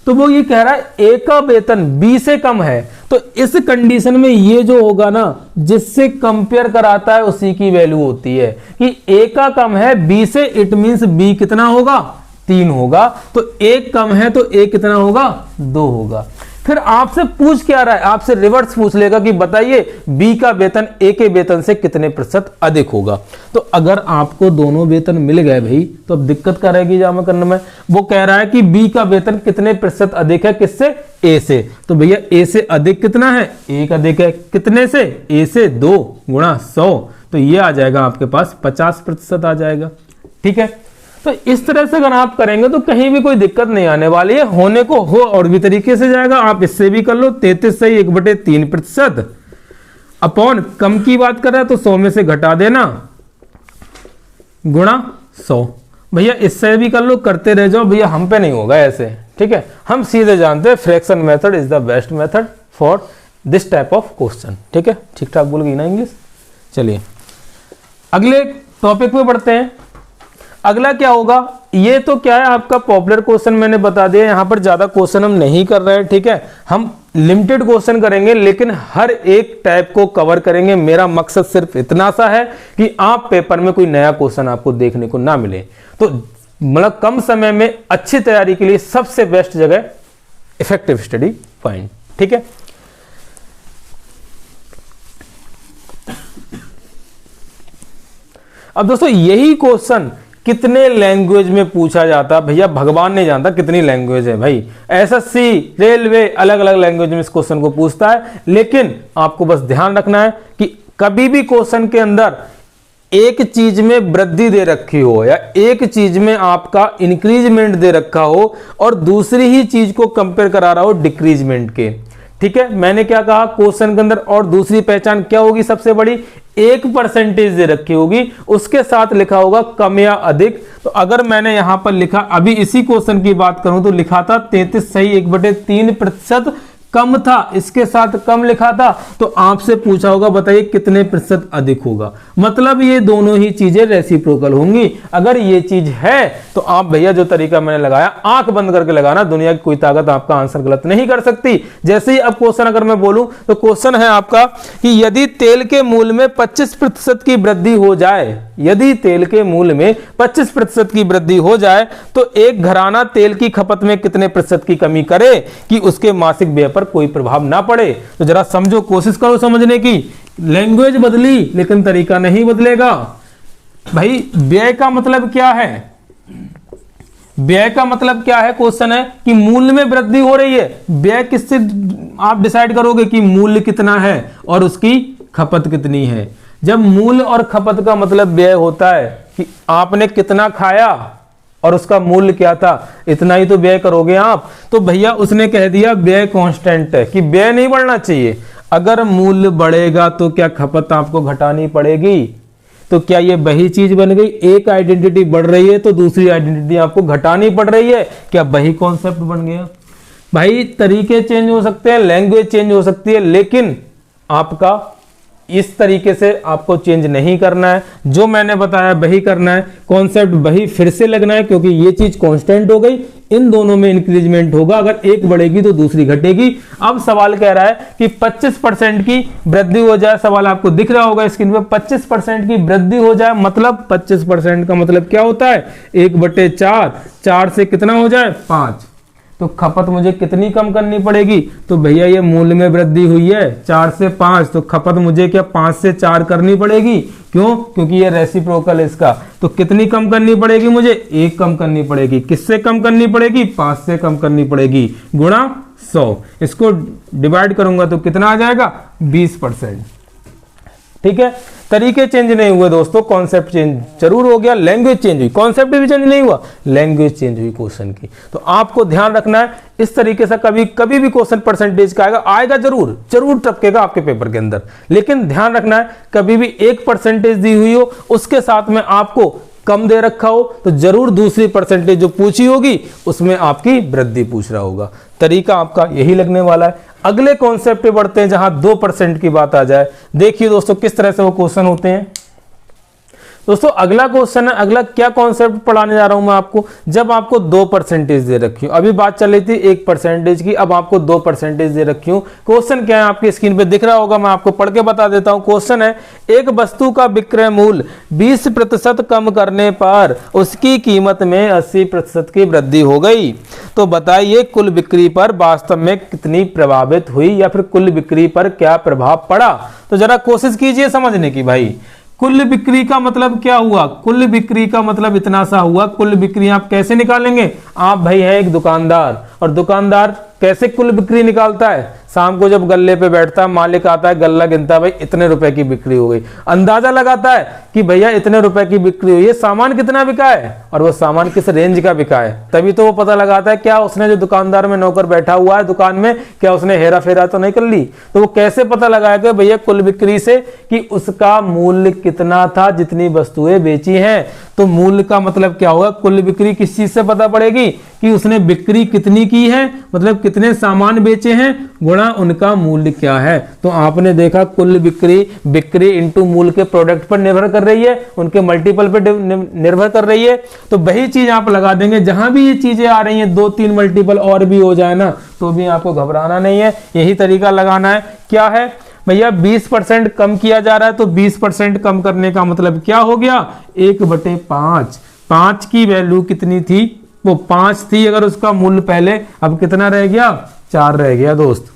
तो वो ये कह रहा है ए का वेतन बी से कम है, तो इस कंडीशन में ये जो होगा ना, जिससे कंपेयर कराता है उसी की वैल्यू होती है कि ए का कम है बी से, इट मींस बी कितना होगा? 3 होगा। तो एक कम है तो ए कितना होगा? 2 होगा। फिर आपसे पूछ क्या रहा है? आपसे रिवर्स पूछ लेगा कि बताइए बी का वेतन ए के वेतन से कितने प्रतिशत अधिक होगा। तो अगर आपको दोनों वेतन मिल गए भाई, तो अब दिक्कत क्या रहेगी जमा करने में? वो कह रहा है कि बी का वेतन कितने प्रतिशत अधिक है, किससे? ए से। तो भैया ए से अधिक कितना है? 1 अधिक है। कितने से? ए से 2 गुणा 100, तो ये आ जाएगा आपके पास 50% आ जाएगा। ठीक है, तो इस तरह से अगर आप करेंगे तो कहीं भी कोई दिक्कत नहीं आने वाली है। होने को हो और भी तरीके से जाएगा, आप इससे भी कर लो। 33/1/3% अपॉन कम की बात कर रहा है तो 100 में से घटा देना गुणा 100। भैया इससे भी कर लो, करते रह जाओ भैया, हम पे नहीं होगा ऐसे। ठीक है, हम सीधे जानते हैं fraction method is the best method for this type of question. ठीक है, ठीक ठाक बोल गई ना इंग्लिश। चलिए अगले टॉपिक पे बढ़ते हैं। अगला क्या होगा? ये तो क्या है आपका पॉपुलर क्वेश्चन मैंने बता दिया। यहां पर ज्यादा क्वेश्चन हम नहीं कर रहे हैं। ठीक है, हम लिमिटेड क्वेश्चन करेंगे, लेकिन हर एक टाइप को कवर करेंगे। मेरा मकसद सिर्फ इतना सा है कि आप पेपर में कोई नया क्वेश्चन आपको देखने को ना मिले। तो मतलब कम समय में अच्छी तैयारी के लिए सबसे बेस्ट जगह इफेक्टिव स्टडी पॉइंट। ठीक है, अब दोस्तों यही क्वेश्चन कितने लैंग्वेज में पूछा जाता है? भैया भगवान नहीं जानता कितनी लैंग्वेज है भाई। एसएससी, रेलवे अलग अलग लैंग्वेज में इस क्वेश्चन को पूछता है, लेकिन आपको बस ध्यान रखना है कि कभी भी क्वेश्चन के अंदर एक चीज में वृद्धि दे रखी हो या एक चीज में आपका इंक्रीजमेंट दे रखा हो और दूसरी ही चीज को कंपेयर करा रहा हो डिक्रीजमेंट के। ठीक है, मैंने क्या कहा? क्वेश्चन के अंदर और दूसरी पहचान क्या होगी? सबसे बड़ी, एक परसेंटेज दे रखी होगी, उसके साथ लिखा होगा कम या अधिक। तो अगर मैंने यहां पर लिखा, अभी इसी क्वेश्चन की बात करूं तो लिखा था 33.1/3% कम था, इसके साथ कम लिखा था, तो आपसे पूछा होगा बताइए कितने प्रतिशत अधिक होगा। मतलब ये दोनों ही चीजें रेसिप्रोकल होंगी। अगर ये चीज है तो आप भैया जो तरीका मैंने लगाया, आंख बंद करके लगाना, दुनिया की कोई ताकत आपका आंसर गलत नहीं कर सकती। जैसे ही अब क्वेश्चन अगर मैं बोलूं तो क्वेश्चन है आपका कि यदि तेल के मूल्य में 25% की वृद्धि हो जाए, यदि तेल के मूल्य में 25% की वृद्धि हो जाए तो एक घराना तेल की खपत में कितने प्रतिशत की कमी करे कि उसके मासिक व्यय पर कोई प्रभाव ना पड़े। तो जरा समझो, कोशिश करो समझने की। लैंग्वेज बदली लेकिन तरीका नहीं बदलेगा। भाई व्यय का मतलब क्या है? व्यय का मतलब क्या है? क्वेश्चन है कि मूल्य में वृद्धि हो रही है। व्यय किससे आप डिसाइड करोगे कि मूल्य कितना है और उसकी खपत कितनी है? जब मूल्य और खपत का मतलब व्यय होता है कि आपने कितना खाया और उसका मूल्य क्या था, इतना ही तो व्यय करोगे आप। तो भैया उसने कह दिया व्यय कांस्टेंट है, कि व्यय नहीं बढ़ना चाहिए। अगर मूल्य बढ़ेगा तो क्या खपत आपको घटानी पड़ेगी? तो क्या ये वही चीज बन गई? एक आइडेंटिटी बढ़ रही है तो दूसरी आइडेंटिटी आपको घटानी पड़ रही है, क्या वही कॉन्सेप्ट बन गया? भाई तरीके चेंज हो सकते हैं, लैंग्वेज चेंज हो सकती है, लेकिन आपका इस तरीके से आपको चेंज नहीं करना है। जो मैंने बताया वही करना है, कॉन्सेप्ट वही फिर से लगना है, क्योंकि ये चीज कांस्टेंट हो गई। इन दोनों में इंक्रीजमेंट होगा, अगर एक बढ़ेगी तो दूसरी घटेगी। अब सवाल कह रहा है कि 25% की वृद्धि हो जाए। सवाल आपको दिख रहा होगा स्क्रीन पे, 25% की वृद्धि हो जाए, मतलब 25% का मतलब क्या होता है? 1/4, 4 से कितना हो जाए? 5। तो खपत मुझे कितनी कम करनी पड़ेगी? तो भैया ये मूल्य में वृद्धि हुई है 4 से 5, तो खपत मुझे क्या 5 से 4 करनी पड़ेगी? क्यों? क्योंकि ये रेसिप्रोकल है इसका। तो कितनी कम करनी पड़ेगी मुझे? 1 कम करनी पड़ेगी। किससे कम करनी पड़ेगी? 5 से कम करनी पड़ेगी, गुणा 100। इसको डिवाइड करूंगा तो कितना आ जाएगा? 20%। ठीक है, तरीके चेंज नहीं हुए दोस्तों, कॉन्सेप्ट चेंज जरूर हो गया, लैंग्वेज चेंज हुई, कॉन्सेप्ट भी चेंज नहीं हुआ, लैंग्वेज चेंज हुई क्वेश्चन की। तो आपको ध्यान रखना है इस तरीके से, कभी भी क्वेश्चन परसेंटेज का आएगा जरूर टपकेगा आपके पेपर के अंदर, लेकिन ध्यान रखना है कभी भी 1% दी हुई हो उसके साथ में आपको कम दे रखा हो तो जरूर दूसरी परसेंटेज जो पूछी होगी उसमें आपकी वृद्धि पूछ रहा होगा। तरीका आपका यही लगने वाला है। अगले कॉन्सेप्ट पे बढ़ते हैं जहां 2% की बात आ जाए। देखिए दोस्तों किस तरह से वो क्वेश्चन होते हैं। दोस्तों अगला क्वेश्चन है, अगला क्या कॉन्सेप्ट पढ़ाने जा रहा हूं मैं आपको। जब आपको 2% दे रखी हूं, अभी बात चल रही थी 1% की, अब आपको 2% दे रखी हूं। क्वेश्चन क्या है आपकी स्क्रीन पे दिख रहा होगा, मैं आपको पढ़ के बता देता हूं। क्वेश्चन है, एक वस्तु का विक्रय मूल्य 20% कम करने पर उसकी कीमत में 80% की वृद्धि हो गई, तो बताइए कुल बिक्री पर वास्तव में कितनी प्रभावित हुई या फिर कुल बिक्री पर क्या प्रभाव पड़ा। तो जरा कोशिश कीजिए समझने की भाई, कुल बिक्री का मतलब क्या हुआ, कुल बिक्री का मतलब इतना सा हुआ। कुल बिक्री आप कैसे निकालेंगे, आप भाई है एक दुकानदार, और दुकानदार कैसे कुल बिक्री निकालता है, शाम को जब गल्ले पे बैठता है, मालिक आता है, गल्ला गिनता है, भाई इतने रुपए की बिक्री हो गई, अंदाजा लगाता है कि भैया इतने रुपए की बिक्री हुई है, सामान कितना बिका है और वो सामान किस रेंज का बिका है, तभी तो वो पता लगाता है क्या उसने, जो दुकानदार में नौकर बैठा हुआ है दुकान में, क्या उसने हेरा फेरा तो नहीं कर ली। तो वो कैसे पता लगाएगा भैया कुल बिक्री से कि उसका मूल्य कितना था जितनी वस्तुएं बेची हैं। तो मूल्य का मतलब क्या होगा, कुल बिक्री किस चीज से पता पड़ेगी कि उसने बिक्री कितनी की है, मतलब कितने सामान बेचे हैं गुणा उनका मूल्य क्या है। तो आपने देखा कुल बिक्री इनटू मूल्य के प्रोडक्ट पर निर्भर कर रही है, उनके मल्टीपल पर निर्भर कर रही है। तो वही चीज आप लगा देंगे, जहां भी ये चीजें आ रही हैं 2-3 मल्टीपल और भी हो जाए ना तो भी आपको घबराना नहीं है, यही तरीका लगाना है। क्या है भैया 20% कम किया जा रहा है, तो 20% कम करने का मतलब क्या हो गया, 1/5। 5 की वैल्यू कितनी थी, वो 5 थी, अगर उसका मूल्य पहले, अब कितना रह गया, 4 रह गया दोस्त।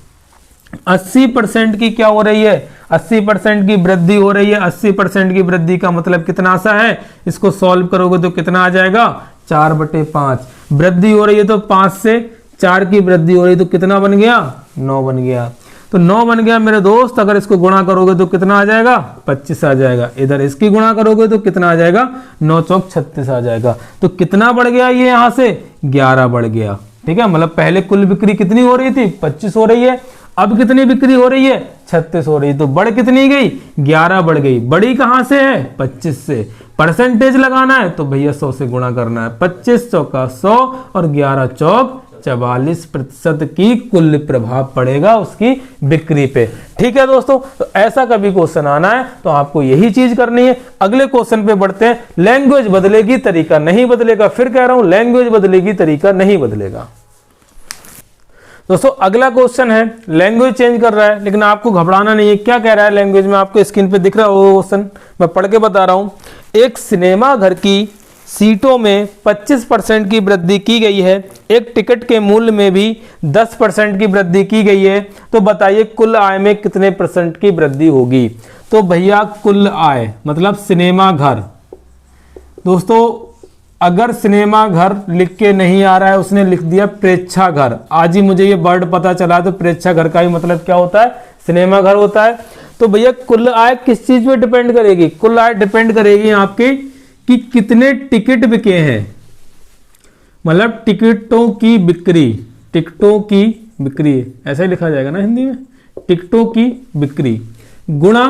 80% की क्या हो रही है, 80% की वृद्धि हो रही है। 80% की वृद्धि का मतलब कितना सा है, इसको सॉल्व करोगे तो कितना आ जाएगा, 4/5 वृद्धि हो रही है। तो 5 से 4 की वृद्धि हो रही है तो कितना बन गया, 9 बन गया। तो 9 बन गया मेरे दोस्त, अगर इसको गुणा करोगे तो कितना आ जाएगा, 25 आ जाएगा। इधर इसकी गुणा करोगे तो कितना आ जाएगा, 9 चौक 36 आ जाएगा। तो कितना बढ़ गया ये, यहां से 11 बढ़ गया। ठीक है, मतलब पहले कुल बिक्री कितनी हो रही थी, 25 हो रही है, अब कितनी बिक्री हो रही है, 36 हो रही है। तो बढ़ कितनी गई, 11 बढ़ गई। बड़ी कहां से है, 25 से। परसेंटेज लगाना है तो भैया 100 से गुणा करना है, 25 चौका 100 और 11 चौक 44% की कुल प्रभाव पड़ेगा उसकी बिक्री पे। ठीक है दोस्तों, तो ऐसा कभी क्वेश्चन आना है तो आपको यही चीज करनी है। अगले क्वेश्चन पे बढ़ते हैं। लैंग्वेज बदलेगी तरीका नहीं बदलेगा, फिर कह रहा हूं लैंग्वेज बदलेगी तरीका नहीं बदलेगा। दोस्तों अगला क्वेश्चन है, लैंग्वेज चेंज कर रहा है लेकिन आपको घबराना नहीं है। क्या कह रहा है लैंग्वेज में, आपको स्क्रीन पे दिख रहा होगा क्वेश्चन, मैं पढ़ के बता रहा हूं। एक सिनेमा घर की सीटों में 25% की वृद्धि की गई है, एक टिकट के मूल्य में भी 10% की वृद्धि की गई है, तो बताइए कुल आय में कितने % की वृद्धि होगी। तो भैया कुल आय मतलब सिनेमा घर, दोस्तों अगर सिनेमा घर लिख के नहीं आ रहा है, उसने लिख दिया प्रेक्षाघर, आज ही मुझे ये वर्ड पता चला, तो प्रेक्षाघर का ही मतलब क्या होता है, सिनेमा घर होता है। तो भैया कुल आय किस चीज पे डिपेंड करेगी, कुल आय डिपेंड करेगी आपकी कि कितने टिकट बिके हैं, मतलब टिकटों की बिक्री, टिकटों की बिक्री ऐसा ही लिखा जाएगा ना हिंदी में, टिकटों की बिक्री गुणा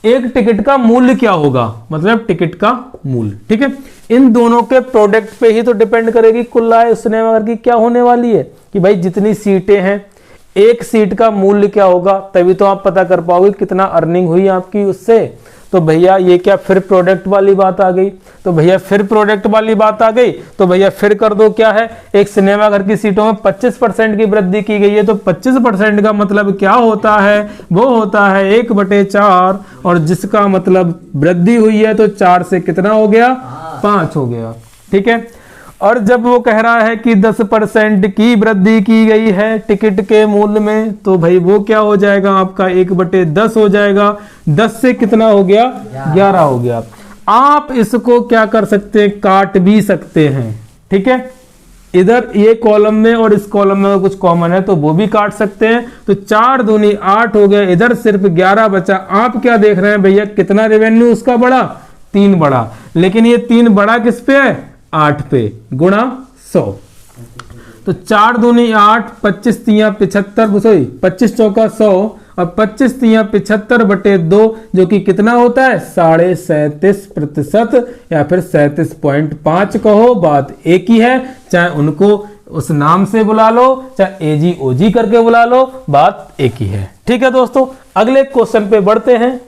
एक टिकट का मूल्य क्या होगा, मतलब टिकट का मूल्य। ठीक है, इन दोनों के प्रोडक्ट पे ही तो डिपेंड करेगी कुल आय उस सिनेमा घर की क्या होने वाली है, कि भाई जितनी सीटें हैं एक सीट का मूल्य क्या होगा, तभी तो आप पता कर पाओगे कितना अर्निंग हुई आपकी उससे। तो भैया ये क्या फिर प्रोडक्ट वाली बात आ गई, तो भैया फिर प्रोडक्ट वाली बात आ गई, तो भैया फिर कर दो क्या है, एक सिनेमा घर की सीटों में 25% की वृद्धि की गई है, तो 25% का मतलब क्या होता है, वो होता है 1/4, और जिसका मतलब वृद्धि हुई है तो 4 से कितना हो गया, 5 हो गया। ठीक है, और जब वो कह रहा है कि 10% की वृद्धि की गई है टिकट के मूल्य में, तो भाई वो क्या हो जाएगा आपका 1/10 हो जाएगा। 10 से कितना हो गया, 11 हो गया। आप इसको क्या कर सकते हैं, काट भी सकते हैं। ठीक है, इधर ये कॉलम में और इस कॉलम में अगर कुछ कॉमन है तो वो भी काट सकते हैं। तो 4 दूनी 8 हो गया, इधर सिर्फ 11 बचा। आप क्या देख रहे हैं भैया, कितना रेवेन्यू उसका बढ़ा, 3 बढ़ा। लेकिन ये 3 बढ़ा किस पे है, 8 पे, गुणा 100। तो 4 दूनी 8, 25 तियां 75, सॉरी 25 चौका 100 और 25 तियां 75/2 जो कि कितना होता है 37.5% या फिर 37.5 कहो, बात एक ही है। चाहे उनको उस नाम से बुला लो, चाहे एजी ओजी करके बुला लो, बात एक ही है। ठीक है दोस्तों, अगले क्वेश्चन पे बढ़ते हैं।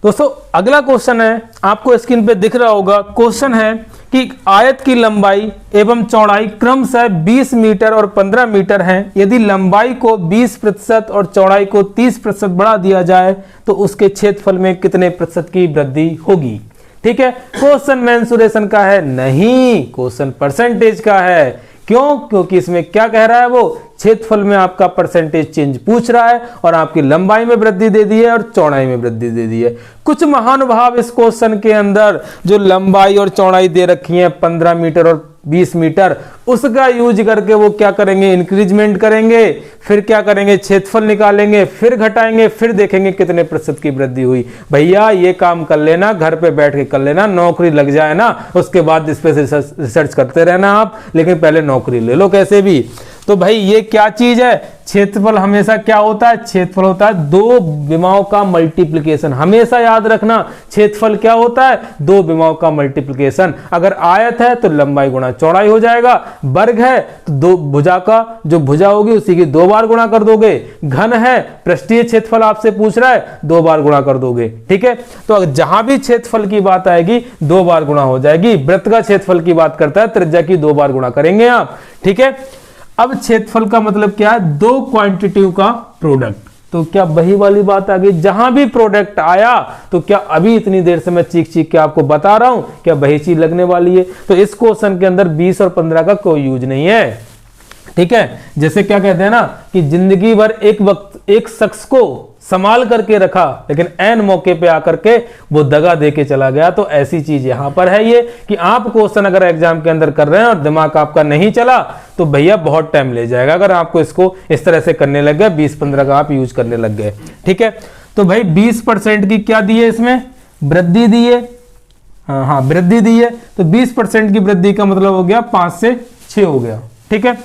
दोस्तों अगला क्वेश्चन है, आपको स्क्रीन पे दिख रहा होगा, क्वेश्चन है कि आयत की लंबाई एवं चौड़ाई क्रमशः 20 मीटर और 15 मीटर है। यदि लंबाई को 20% और चौड़ाई को 30% बढ़ा दिया जाए तो उसके क्षेत्रफल में कितने प्रतिशत की वृद्धि होगी। ठीक है, क्वेश्चन मेंसुरेशन का है नहीं, क्वेश्चन परसेंटेज का है। क्यों, क्योंकि इसमें क्या कह रहा है, वो क्षेत्रफल में आपका परसेंटेज चेंज पूछ रहा है और आपकी लंबाई में वृद्धि दे दी है और चौड़ाई में वृद्धि दे दी है। कुछ महानुभाव इस क्वेश्चन के अंदर जो लंबाई और चौड़ाई दे रखी है 15 मीटर और 20 मीटर, उसका यूज करके वो क्या करेंगे, इंक्रीजमेंट करेंगे, फिर क्या करेंगे, क्षेत्रफल निकालेंगे, फिर घटाएंगे, फिर देखेंगे कितने प्रतिशत की वृद्धि हुई। भैया ये काम कर लेना, घर पे बैठ के कर लेना, नौकरी लग जाए ना, उसके बाद इस पे रिसर्च करते रहना आप, लेकिन पहले नौकरी ले लो कैसे भी। तो भाई ये क्या चीज है, क्षेत्रफल हमेशा क्या होता है, क्षेत्रफल होता है 2 विमाओं का मल्टीप्लिकेशन। हमेशा याद रखना, क्षेत्रफल क्या होता है, 2 विमाओं का मल्टीप्लिकेशन। अगर आयत है तो लंबाई गुणा चौड़ाई हो जाएगा, वर्ग है तो 2 भुजा का जो भुजा होगी उसी की 2 बार गुणा कर दोगे, घन है पृष्ठीय क्षेत्रफल आपसे पूछ रहा है 2 बार गुणा कर दोगे। ठीक है, तो जहां भी क्षेत्रफल की बात आएगी 2 बार गुणा हो जाएगी। वृत्त का क्षेत्रफल की बात करता है, त्रिज्या की 2 बार गुणा करेंगे आप। ठीक है, अब क्षेत्रफल का मतलब क्या है, 2 क्वांटिटियों का प्रोडक्ट। तो क्या वही वाली बात आ गई, जहां भी प्रोडक्ट आया तो क्या अभी इतनी देर से मैं चीख चीख के आपको बता रहा हूं, क्या वही चीज लगने वाली है। तो इस क्वेश्चन के अंदर 20 और 15 का कोई यूज नहीं है। ठीक है, जैसे क्या कहते हैं ना कि जिंदगी भर एक शख्स को संभाल करके रखा लेकिन ऐन मौके पे आकर के वो दगा दे के चला गया, तो ऐसी चीज यहां पर है ये कि आप क्वेश्चन अगर एग्जाम के अंदर कर रहे हैं और दिमाग आपका नहीं चला तो भैया बहुत टाइम ले जाएगा अगर आपको इसको इस तरह से करने लग गए, 20-15 का आप यूज करने लग गए। ठीक है, तो भाई 20% की क्या दी है, इसमें वृद्धि दी है, हाँ वृद्धि दी है। तो 20% की वृद्धि का मतलब हो गया 5 से 6 हो गया। ठीक है,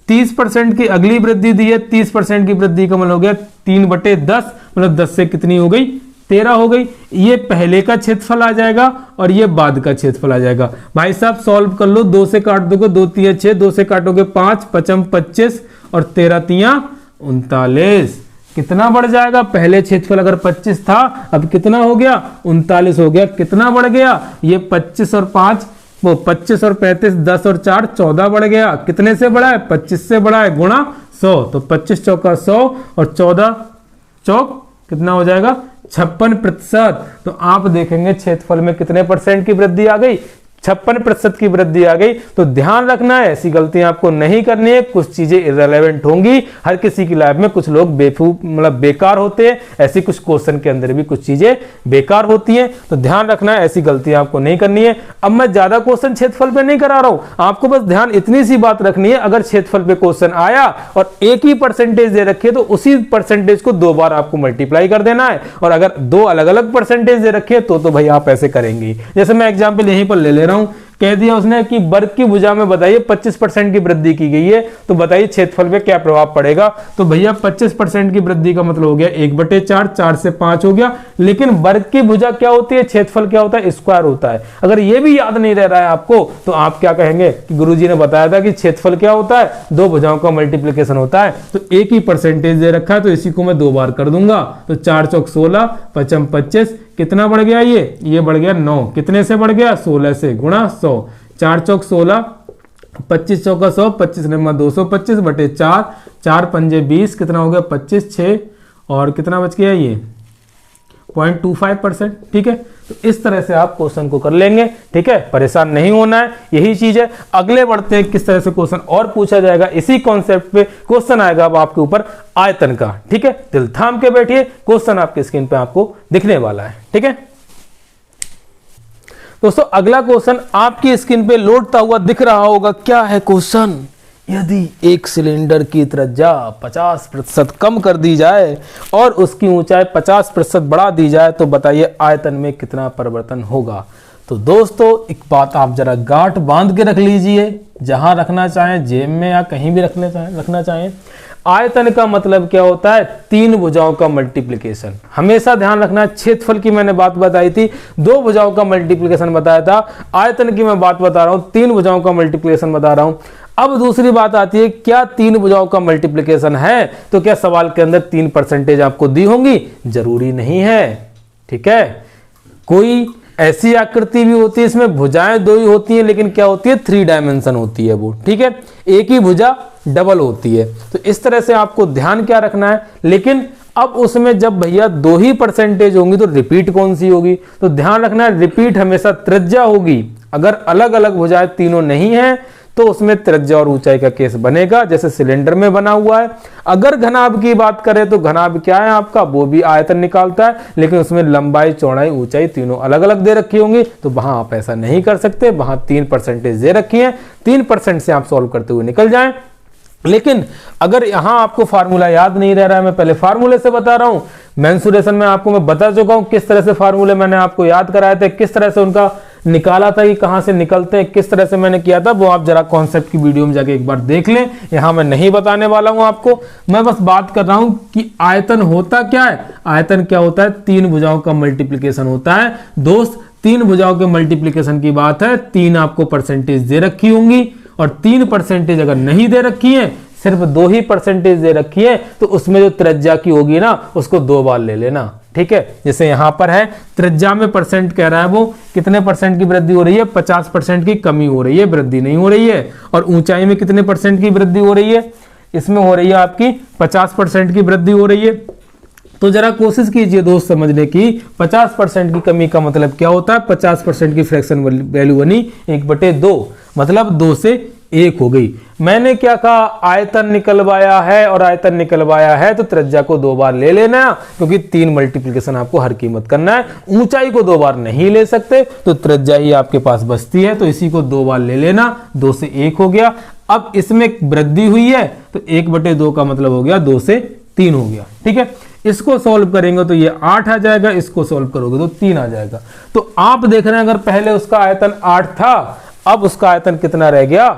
30% की अगली वृद्धि दी है, 30% की वृद्धि का मतलब हो गया 3/10, मतलब 10 से कितनी हो गई, 13 हो गई। ये पहले का क्षेत्रफल आ जाएगा और ये बाद का क्षेत्रफल आ जाएगा। भाई साहब सॉल्व कर लो, 2 से काट दोगे 2 तिया 6, 2 से काटोगे 5, 5 25 और 13 तिया 39। कितना बढ़ जाएगा, पहले क्षेत्रफल अगर 25 था अब कितना हो गया, 39 हो गया। कितना बढ़ गया, ये 25 और 5 वो 25 और 35, 10 और 4 14 बढ़ गया। कितने से बढ़ा है, 25 से बढ़ा है, गुणा 100। तो 25 चौका 100 और 14 चौक कितना हो जाएगा, 56%। तो आप देखेंगे क्षेत्रफल में कितने परसेंट की वृद्धि आ गई, 56% की वृद्धि आ गई। तो ध्यान रखना है, ऐसी गलतियां आपको नहीं करनी है। कुछ चीजें इररिलेवेंट होंगी, हर किसी की लाइफ में कुछ लोग मतलब बेकार होते हैं, ऐसी कुछ क्वेश्चन के अंदर भी कुछ चीजें बेकार होती हैं। तो ध्यान रखना है, ऐसी गलतियां आपको नहीं करनी है। अब मैं ज्यादा क्वेश्चन क्षेत्रफल पे नहीं करा रहा हूं, आपको बस ध्यान इतनी सी बात रखनी है, अगर क्षेत्रफल पे क्वेश्चन आया और एक ही परसेंटेज दे रखी है तो उसी परसेंटेज को 2 बार आपको मल्टीप्लाई कर देना है। और अगर 2 अलग अलग परसेंटेज दे रखे तो भाई आप ऐसे करेंगे। जैसे मैं एग्जाम्पल यहीं पर ले ले रहा हूं, कह दिया उसने कि वर्ग की भुजा में बताइए 25% की वृद्धि की गई है, तो बताइए क्षेत्रफल पे क्या प्रभाव पड़ेगा। तो भैया 25% की वृद्धि का मतलब हो गया 1/4, 4 से 5 हो गया। लेकिन वर्ग की भुजा क्या होती है, क्षेत्रफल क्या होता है, स्क्वायर होता है। अगर ये भी याद नहीं रह रहा है आपको तो आप क्या कहेंगे कि गुरुजी ने बताया था कि क्षेत्रफल क्या होता है, 2 भुजाओं का मल्टीप्लीकेशन होता है। तो एक ही परसेंटेज दे रखा है तो इसी को मैं 2 बार कर दूंगा। तो 4 चौक 16, 5 25, कितना बढ़ गया, ये बढ़ गया 9। कितने से बढ़ गया, 16 से, गुणा 100। 4 चौक 16, 25 चौका 100, 25 नंबर 225/4, 4 पंजे 20, कितना हो गया 25, 6 और कितना बच गया, ये 0.25%। ठीक है, तो इस तरह से आप क्वेश्चन को कर लेंगे। ठीक है, परेशान नहीं होना है, यही चीज है। अगले बढ़ते हैं, किस तरह से क्वेश्चन और पूछा जाएगा, इसी कॉन्सेप्ट पे क्वेश्चन आएगा अब आपके ऊपर आयतन का। ठीक है, दिल थाम के बैठिए, क्वेश्चन आपके स्क्रीन पे आपको दिखने वाला है। ठीक है, दोस्तों अगला क्वेश्चन आपकी स्क्रीन पे लोडता हुआ दिख रहा होगा। क्या है क्वेश्चन? यदि एक सिलेंडर की त्रिज्या 50% कम कर दी जाए और उसकी ऊंचाई 50% बढ़ा दी जाए तो बताइए आयतन में कितना परिवर्तन होगा। तो दोस्तों एक बात आप जरा गांठ बांध के रख लीजिए, जहां रखना चाहें, जेब में या कहीं भी रखना चाहें। आयतन का मतलब क्या होता है? तीन भुजाओं का मल्टीप्लिकेशन। हमेशा ध्यान रखना, क्षेत्रफल की मैंने बात बताई थी, दो भुजाओं का मल्टीप्लिकेशन बताया था। आयतन की मैं बात बता रहा हूं, तीन भुजाओं का मल्टीप्लिकेशन बता रहा हूं। अब दूसरी बात आती है, क्या तीन भुजाओं का मल्टीप्लिकेशन है तो क्या सवाल के अंदर 3% आपको दी होंगी? जरूरी नहीं है, ठीक है। कोई ऐसी आकृति भी होती है इसमें भुजाएं दो ही होती हैं, लेकिन क्या होती है? 3 डायमेंशन होती है वो, ठीक है। एक ही भुजा डबल होती है। तो इस तरह से आपको ध्यान क्या रखना है। लेकिन अब उसमें जब भैया 2 ही परसेंटेज होंगी तो रिपीट कौन सी होगी? तो ध्यान रखना है, रिपीट हमेशा त्रिज्या होगी। अगर अलग अलग भुजाएं तीनों नहीं है तो उसमें त्रिज्या और ऊंचाई का केस बनेगा, जैसे सिलेंडर में बना हुआ है। अगर घनाभ की बात करें तो घनाभ क्या है आपका? वो भी आयतन निकालता है, लेकिन उसमें लंबाई, चौड़ाई, ऊंचाई तीनों अलग अलग दे रखी होंगी, तो वहां आप ऐसा नहीं कर सकते। वहां 3% दे रखी है, 3% से आप सॉल्व करते हुए निकल जाएं। लेकिन अगर यहां आपको फार्मूला याद नहीं रह रहा है, मैं पहले फार्मूले से बता रहा हूं। मेंसुरेशन में आपको मैं बता चुका हूं किस तरह से फार्मूले मैंने आपको याद कराए थे, किस तरह से उनका निकाला था कि कहां से निकलते हैं, किस तरह से मैंने किया था, वो आप जरा कॉन्सेप्ट की वीडियो में जाके एक बार देख लें। यहां मैं नहीं बताने वाला हूं आपको, मैं बस बात कर रहा हूं कि आयतन होता क्या है। आयतन क्या होता है? तीन भुजाओं का मल्टीप्लिकेशन होता है दोस्त। तीन भुजाओं के मल्टीप्लिकेशन की बात है, 3 आपको परसेंटेज दे रखी होंगी और 3% अगर नहीं दे रखी है, सिर्फ 2 ही परसेंटेज दे रखी है, तो उसमें जो त्रिज्या की होगी ना उसको 2 बार ले लेना, ठीक है। जैसे यहां पर है त्रिज्या में परसेंट कह रहा है, वो कितने परसेंट की वृद्धि हो रही है? 50% की कमी हो रही है, वृद्धि नहीं हो रही है। और ऊंचाई में कितने परसेंट की वृद्धि हो रही है? इसमें हो रही है आपकी 50% की वृद्धि हो रही है। तो जरा कोशिश कीजिए दोस्त समझने की, 50% की कमी का मतलब क्या होता है? 50% की फ्रैक्शन वैल्यू बनी 1/2, मतलब 2 से 1 हो गई। मैंने क्या कहा? आयतन निकलवाया है, और आयतन निकलवाया है तो त्रिज्या को 2 बार ले लेना, क्योंकि 3 मल्टीप्लिकेशन आपको हर कीमत करना है। ऊंचाई को 2 बार नहीं ले सकते, तो त्रिज्या ही आपके पास बचती है, तो इसी को 2 बार ले लेना। 2 से 1 हो गया। अब इसमें वृद्धि हुई है तो 1/2 का मतलब हो गया 2 से 3 हो गया, ठीक है। इसको सॉल्व करेंगे तो ये 8 आ जाएगा, इसको सॉल्व करोगे तो 3 आ जाएगा। तो आप देख रहे हैं, अगर पहले उसका आयतन 8 था, अब उसका आयतन कितना रह गया?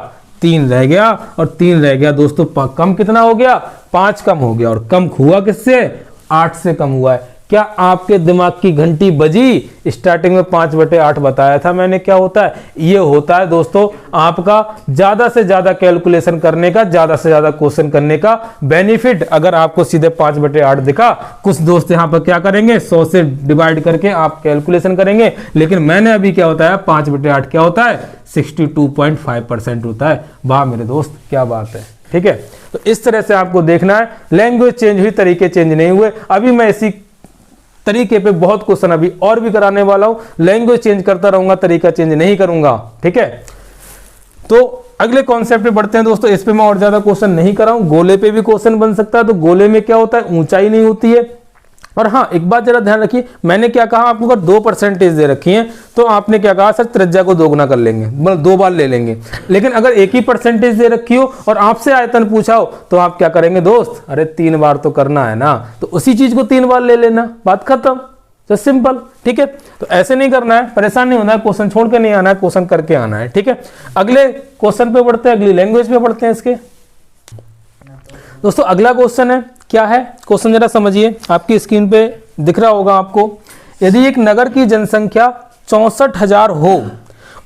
3 रह गया। और 3 रह गया दोस्तों, कम कितना हो गया? 5 कम हो गया। और कम हुआ किससे? 8 से कम हुआ है। क्या आपके दिमाग की घंटी बजी? स्टार्टिंग में 5/8 बताया था मैंने क्या होता है। ये होता है दोस्तों आपका ज्यादा से ज्यादा कैलकुलेशन करने का, ज्यादा से ज्यादा क्वेश्चन करने का बेनिफिट। अगर आपको सीधे 5/8 दिखा, कुछ दोस्त यहां पर क्या करेंगे, 100 से डिवाइड करके आप कैलकुलेशन करेंगे, लेकिन मैंने अभी क्या होता है, 5/8 क्या होता है? 62.5% होता है। वाह मेरे दोस्त, क्या बात है, ठीक है। तो इस तरह से आपको देखना है। लैंग्वेज चेंज हुई, तरीके चेंज नहीं हुए। अभी मैं इसी तरीके पे बहुत क्वेश्चन अभी और भी कराने वाला हूं। लैंग्वेज चेंज करता रहूंगा, तरीका चेंज नहीं करूंगा, ठीक है। तो अगले कॉन्सेप्ट पे बढ़ते हैं दोस्तों। इस पे मैं और ज्यादा क्वेश्चन नहीं कराऊं। गोले पे भी क्वेश्चन बन सकता है। तो गोले में क्या होता है? ऊंचाई नहीं होती है। और हाँ, एक बात जरा ध्यान रखिए, मैंने क्या कहा आपको? अगर 2% दे रखी हैं तो आपने क्या कहा? सर त्रिज्या को 2 गुना कर लेंगे, मतलब 2 बार ले लेंगे। लेकिन अगर 1 ही परसेंटेज दे रखी हो और आपसे आयतन पूछा हो तो आप क्या करेंगे दोस्त? अरे 3 बार तो करना है ना, तो उसी चीज को 3 बार ले लेना, बात खत्म। तो सिंपल, ठीक है। तो ऐसे नहीं करना है, परेशान नहीं होना है, क्वेश्चन छोड़ के नहीं आना है, क्वेश्चन करके आना है, ठीक है। अगले क्वेश्चन पे बढ़ते हैं, अगली लैंग्वेज पे बढ़ते हैं इसके। दोस्तों अगला क्वेश्चन है, क्या है क्वेश्चन जरा समझिए, आपकी स्क्रीन पे दिख रहा होगा आपको। यदि एक नगर की जनसंख्या 64,000 हो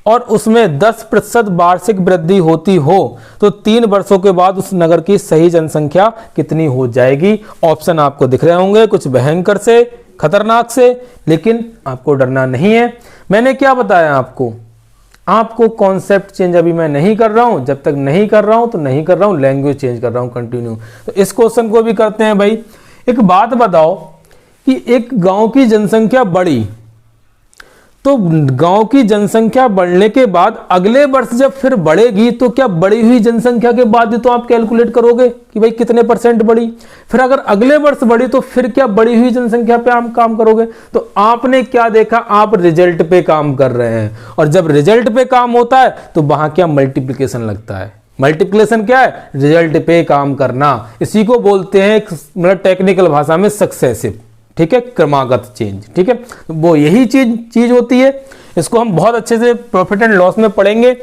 और उसमें 10% वार्षिक वृद्धि होती हो तो 3 वर्षों के बाद उस नगर की सही जनसंख्या कितनी हो जाएगी? ऑप्शन आपको दिख रहे होंगे, कुछ भयंकर से, खतरनाक से, लेकिन आपको डरना नहीं है। मैंने क्या बताया आपको कॉन्सेप्ट चेंज अभी मैं नहीं कर रहा हूं। जब तक नहीं कर रहा हूं तो नहीं कर रहा हूं, लैंग्वेज चेंज कर रहा हूं कंटिन्यू। तो इस क्वेश्चन को भी करते हैं भाई। एक बात बताओ कि एक गांव की जनसंख्या बढ़ी तो गांव की जनसंख्या बढ़ने के बाद अगले वर्ष जब फिर बढ़ेगी तो क्या बढ़ी हुई जनसंख्या के बाद ही तो आप कैलकुलेट करोगे कि भाई कितने % बढ़ी। फिर अगर अगले वर्ष बढ़ी तो फिर क्या बढ़ी हुई जनसंख्या पे आप काम करोगे। तो आपने क्या देखा, आप रिजल्ट पे काम कर रहे हैं, और जब रिजल्ट पे काम होता है तो वहां क्या मल्टीप्लिकेशन लगता है। मल्टीप्लिकेशन क्या है, रिजल्ट पे काम करना। इसी को बोलते हैं मतलब टेक्निकल भाषा में सक्सेसिव, ठीक है, क्रमागत चेंज, ठीक है। वो यही चीज होती है। इसको हम बहुत अच्छे से प्रॉफिट एंड लॉस में पढ़ेंगे,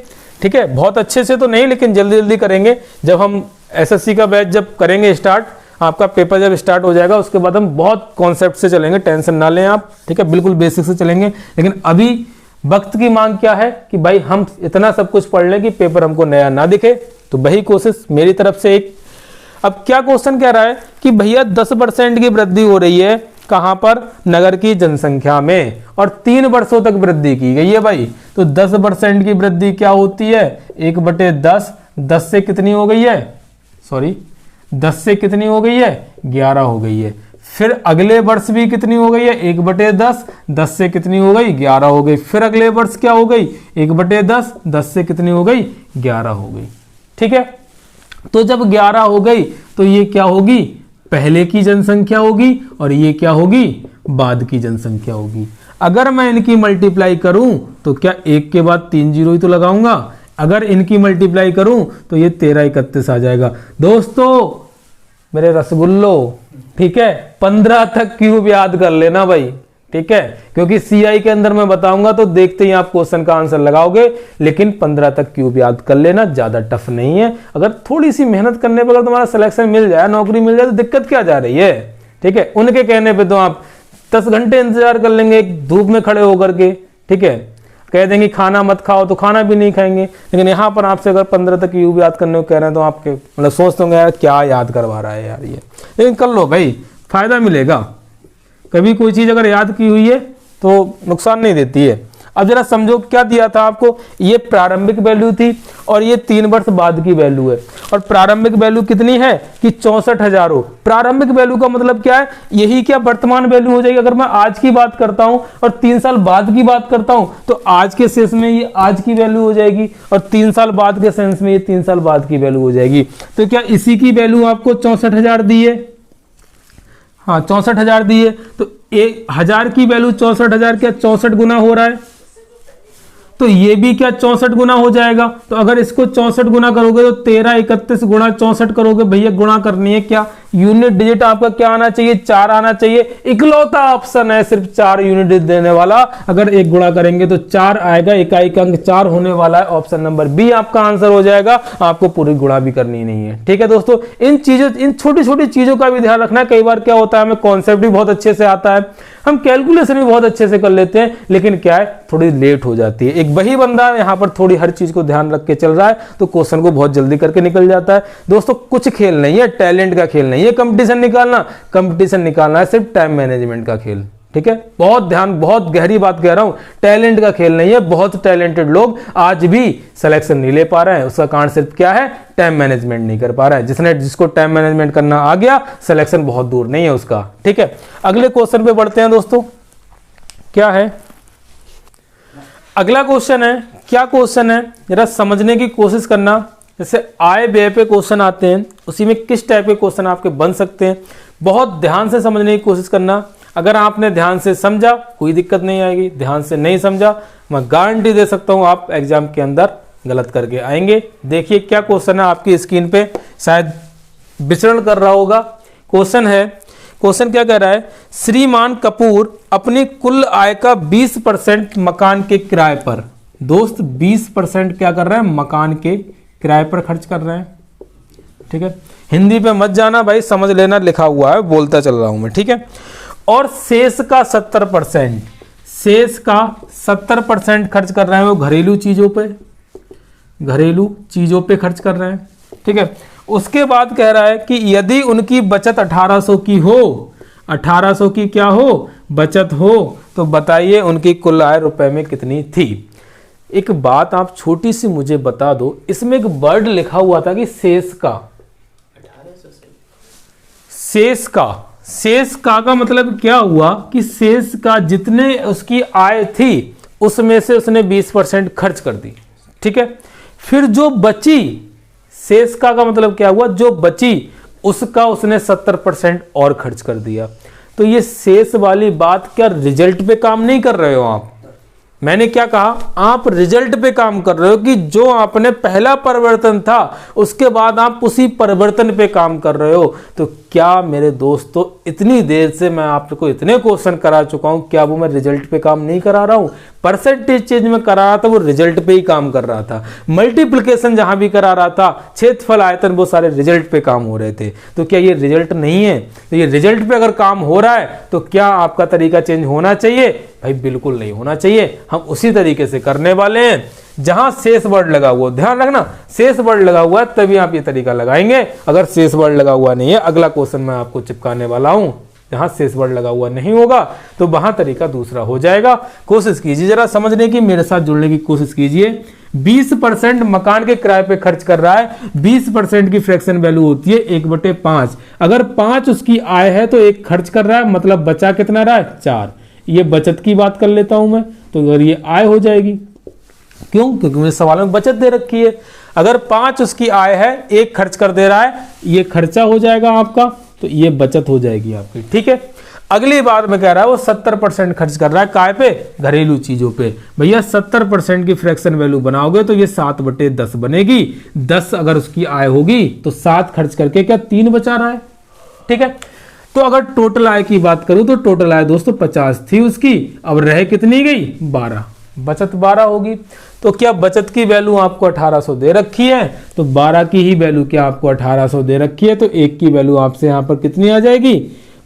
ठीक है। बहुत अच्छे से तो नहीं, लेकिन जल्दी जल्दी करेंगे। जब हम एसएससी का बैच जब करेंगे स्टार्ट, आपका पेपर जब स्टार्ट हो जाएगा उसके बाद हम बहुत कॉन्सेप्ट से चलेंगे, टेंशन ना लें आप, ठीक है। बिल्कुल बेसिक से चलेंगे। लेकिन अभी वक्त की मांग क्या है कि भाई हम इतना सब कुछ पढ़ लें कि पेपर हमको नया ना दिखे। तो वही कोशिश मेरी तरफ से एक। अब क्या क्वेश्चन कह रहा है कि भैया 10% की वृद्धि हो रही है कहां पर, नगर की जनसंख्या में, और 3 वर्षों तक वृद्धि की गई है भाई। तो 10% की वृद्धि क्या होती है, 1/10, 10 से कितनी हो गई है, सॉरी 10 से कितनी हो गई है, 11 हो गई है। फिर अगले वर्ष भी कितनी हो गई है, 1/10, 10 से कितनी हो गई, 11 हो गई। फिर अगले वर्ष क्या हो गई, 1/10, 10 से कितनी हो गई, 11 हो गई, ठीक है। तो जब 11 हो गई तो ये क्या होगी, पहले की जनसंख्या होगी, और ये क्या होगी, बाद की जनसंख्या होगी। अगर मैं इनकी मल्टीप्लाई करूं तो क्या 1 के बाद 3 जीरो ही तो लगाऊंगा। अगर इनकी मल्टीप्लाई करूं तो ये 1331 आ जाएगा। दोस्तों मेरे रसगुल्लो, ठीक है, 15 तक क्यूब याद कर लेना भाई, ठीक है, क्योंकि सीआई के अंदर मैं बताऊंगा तो देखते ही आप क्वेश्चन का आंसर लगाओगे। लेकिन 15 तक क्यूब याद कर लेना, ज्यादा टफ नहीं है। अगर थोड़ी सी मेहनत करने पर अगर तुम्हारा सिलेक्शन मिल जाए, नौकरी मिल जाए, तो दिक्कत क्या जा रही है, ठीक है। उनके कहने पे तो आप 10 घंटे इंतजार कर लेंगे धूप में खड़े होकर के, ठीक है। कह देंगे खाना मत खाओ तो खाना भी नहीं खाएंगे। लेकिन यहाँ पर आपसे अगर 15 तक क्यूब याद करने को कह रहे हैं तो आपके मतलब सोचते होंगे यार क्या याद करवा रहा है यार ये। लेकिन कर लो भाई, फायदा मिलेगा। कभी कोई चीज अगर याद की हुई है तो नुकसान नहीं देती है। अब जरा समझो क्या दिया था आपको, ये प्रारंभिक वैल्यू थी और ये 3 वर्ष बाद की वैल्यू है। और प्रारंभिक वैल्यू कितनी है कि 64,000 हो। प्रारंभिक वैल्यू का मतलब क्या है, यही क्या वर्तमान वैल्यू हो जाएगी। अगर मैं आज की बात करता हूं और 3 साल बाद की बात करता हूं तो आज के सेंस में ये आज की वैल्यू हो जाएगी, और 3 साल बाद के सेंस में ये 3 साल बाद की वैल्यू हो जाएगी। तो क्या इसी की वैल्यू आपको 64,000 दी है, हाँ 64,000 दी है। तो 1000 की वैल्यू 64,000 क्या 64 गुना हो रहा है, तो ये भी क्या 64 गुना हो जाएगा। तो अगर इसको 64 गुना करोगे तो 1331 गुना 64 करोगे। भैया गुणा करनी है क्या, यूनिट डिजिट आपका क्या आना चाहिए, 4 आना चाहिए। इकलौता ऑप्शन है सिर्फ 4 यूनिट देने वाला। अगर 1 गुणा करेंगे तो 4 आएगा, इकाई का अंक 4 होने वाला है। ऑप्शन नंबर बी आपका आंसर हो जाएगा। आपको पूरी गुणा भी करनी नहीं है, ठीक है दोस्तों। इन छोटी छोटी चीजों का भी ध्यान रखना है। कई बार क्या होता है, हमें कॉन्सेप्ट भी बहुत अच्छे से आता है, हम कैलकुलेशन भी बहुत अच्छे से कर लेते हैं, लेकिन क्या है थोड़ी लेट हो जाती है। एक वही बंदा यहाँ पर थोड़ी हर चीज को ध्यान रख के चल रहा है तो क्वेश्चन को बहुत जल्दी करके निकल जाता है। दोस्तों कुछ खेल नहीं है, टैलेंट का खेल नहीं है कंपटीशन निकालना है सिर्फ टाइम मैनेजमेंट का खेल, ठीक है। बहुत ध्यान, बहुत गहरी बात कह रहा हूं, टैलेंट का खेल नहीं है। बहुत टैलेंटेड लोग आज भी सिलेक्शन नहीं ले पा रहे हैं। उसका कारण सिर्फ क्या है, टाइम मैनेजमेंट नहीं कर पा रहा है। जिसको टाइम मैनेजमेंट करना आ गया, सिलेक्शन बहुत दूर नहीं है उसका, ठीक है। अगले क्वेश्चन पे बढ़ते हैं दोस्तों। क्या है अगला क्वेश्चन है, क्या क्वेश्चन है जरा समझने की कोशिश करना। जैसे आय व्यय पे क्वेश्चन आते हैं, उसी में किस टाइप के क्वेश्चन आपके बन सकते हैं, बहुत ध्यान से समझने की कोशिश करना। अगर आपने ध्यान से समझा कोई दिक्कत नहीं आएगी, ध्यान से नहीं समझा मैं गारंटी दे सकता हूं आप एग्जाम के अंदर गलत करके आएंगे। देखिए क्या क्वेश्चन है, आपकी स्क्रीन पे शायद विचरण कर रहा होगा। क्वेश्चन क्या कह रहा है, श्रीमान कपूर अपनी कुल आय का 20% मकान के किराए पर, दोस्त 20% क्या कर रहे हैं, मकान के किराए पर खर्च कर रहे हैं, ठीक है। हिंदी पे मत जाना भाई, समझ लेना, लिखा हुआ है, बोलता चल रहा हूं मैं, ठीक है। और शेष का 70% खर्च कर रहे हैं वो घरेलू चीजों पे खर्च कर रहे हैं, ठीक है। उसके बाद कह रहा है कि यदि उनकी बचत 1800 की हो, 1800 की क्या हो, बचत हो, तो बताइए उनकी कुल आय रुपए में कितनी थी। एक बात आप छोटी सी मुझे बता दो, इसमें एक वर्ड लिखा हुआ था कि शेष का मतलब क्या हुआ कि शेष का जितने उसकी आय थी उसमें से उसने 20% खर्च कर दी, ठीक है। फिर जो बची, शेष का मतलब क्या हुआ, जो बची उसका उसने 70% और खर्च कर दिया। तो ये शेष वाली बात क्या रिजल्ट पे काम नहीं कर रहे हो आप? मैंने क्या कहा, आप रिजल्ट पे काम कर रहे हो कि जो आपने पहला परिवर्तन था उसके बाद आप उसी परिवर्तन पे काम कर रहे हो। तो क्या मेरे दोस्तों, इतनी देर से मैं आपको इतने क्वेश्चन करा चुका हूं, क्या वो मैं रिजल्ट पे काम नहीं करा रहा हूं? परसेंटेज चेंज में करा रहा था, वो रिजल्ट पे ही काम कर रहा था। मल्टीप्लिकेशन जहां भी करा रहा था, क्षेत्रफल आयतन, वो सारे रिजल्ट पे काम हो रहे थे। तो क्या ये रिजल्ट नहीं है? तो ये रिजल्ट पे अगर काम हो रहा है तो क्या आपका तरीका चेंज होना चाहिए? भाई बिल्कुल नहीं होना चाहिए। हम उसी तरीके से करने वाले हैं। जहां शेष वर्ड लगा हुआ, ध्यान रखना, शेष वर्ड लगा हुआ है तभी आप ये तरीका लगाएंगे। अगर शेष वर्ड लगा हुआ नहीं है, अगला क्वेश्चन मैं आपको चिपकाने वाला हूं, जहां शेष वर्ड लगा हुआ नहीं होगा तो वहां तरीका दूसरा हो जाएगा। कोशिश कीजिए जरा समझने की, मेरे साथ जुड़ने की कोशिश कीजिए। 20% मकान के किराए पे खर्च कर रहा है, 20% की फ्रैक्शन वैल्यू होती है 1/5। अगर 5 उसकी आय है तो 1 खर्च कर रहा है, मतलब बचा कितना रहा है, 4। ये बचत की बात कर लेता हूं मैं, तो अगर ये आय हो जाएगी, क्यों? क्योंकि मुझे सवाल में बचत दे रखी है। अगर 5 उसकी आय है, 1 खर्च कर दे रहा है, ये खर्चा हो जाएगा आपका, तो ये बचत हो जाएगी आपकी, ठीक है। अगली बार में कह रहा है वो 70% खर्च कर रहा है, काय पे? घरेलू चीजों पे। भैया 70% की फ्रैक्शन वैल्यू बनाओगे तो ये 7/10 बनेगी। 10 अगर उसकी आय होगी तो 7 खर्च करके क्या 3 बचा रहा है, ठीक है। तो अगर टोटल आय की बात करूं तो टोटल आय दोस्तों 50 थी उसकी, अब रह कितनी गई, 12, बचत 12 होगी। तो क्या बचत की वैल्यू आपको 1800 दे रखी है, तो 12 की ही वैल्यू क्या आपको 1800 दे रखी है, तो 1 की वैल्यू आपसे यहां पर कितनी आ जाएगी,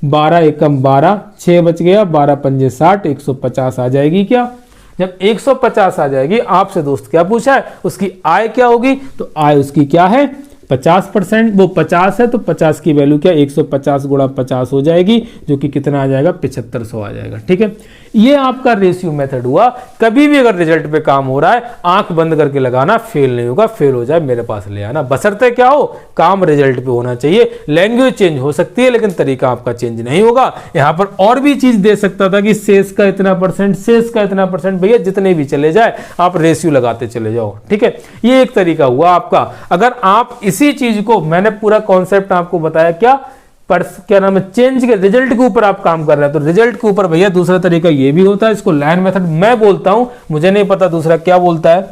12 एकम 12, 6 बच गया, 12 पंजे 60, 150 आ जाएगी। क्या जब 150 आ जाएगी, आपसे दोस्त क्या पूछा है, उसकी आय क्या होगी, तो आय उसकी क्या है, 50%, वो 50 है तो 50 की वैल्यू क्या 150 गुणा 50 हो जाएगी, जो कि कितना आ जाएगा, 7500 आ जाएगा, ठीक है। ये आपका रेशियो मेथड हुआ। कभी भी अगर रिजल्ट पे काम हो रहा है, आंख बंद करके लगाना, फेल नहीं होगा, फेल हो जाए मेरे पास ले आना, बशर्ते क्या हो, काम रिजल्ट पे होना चाहिए। लैंग्वेज चेंज हो सकती है लेकिन तरीका आपका चेंज नहीं होगा। यहां पर और भी चीज दे सकता था कि शेष का इतना परसेंट, शेष का इतना परसेंट, भैया जितने भी चले जाए आप रेशियो लगाते चले जाओ, ठीक है। ये एक तरीका हुआ आपका। अगर आप इसी चीज को, मैंने पूरा कॉन्सेप्ट आपको बताया, क्या नाम है, चेंज के रिजल्ट के ऊपर आप काम कर रहे हैं, तो रिजल्ट के ऊपर भैया दूसरा तरीका ये भी होता है, इसको लाइन मेथड मैं बोलता हूं, मुझे नहीं पता दूसरा क्या बोलता है।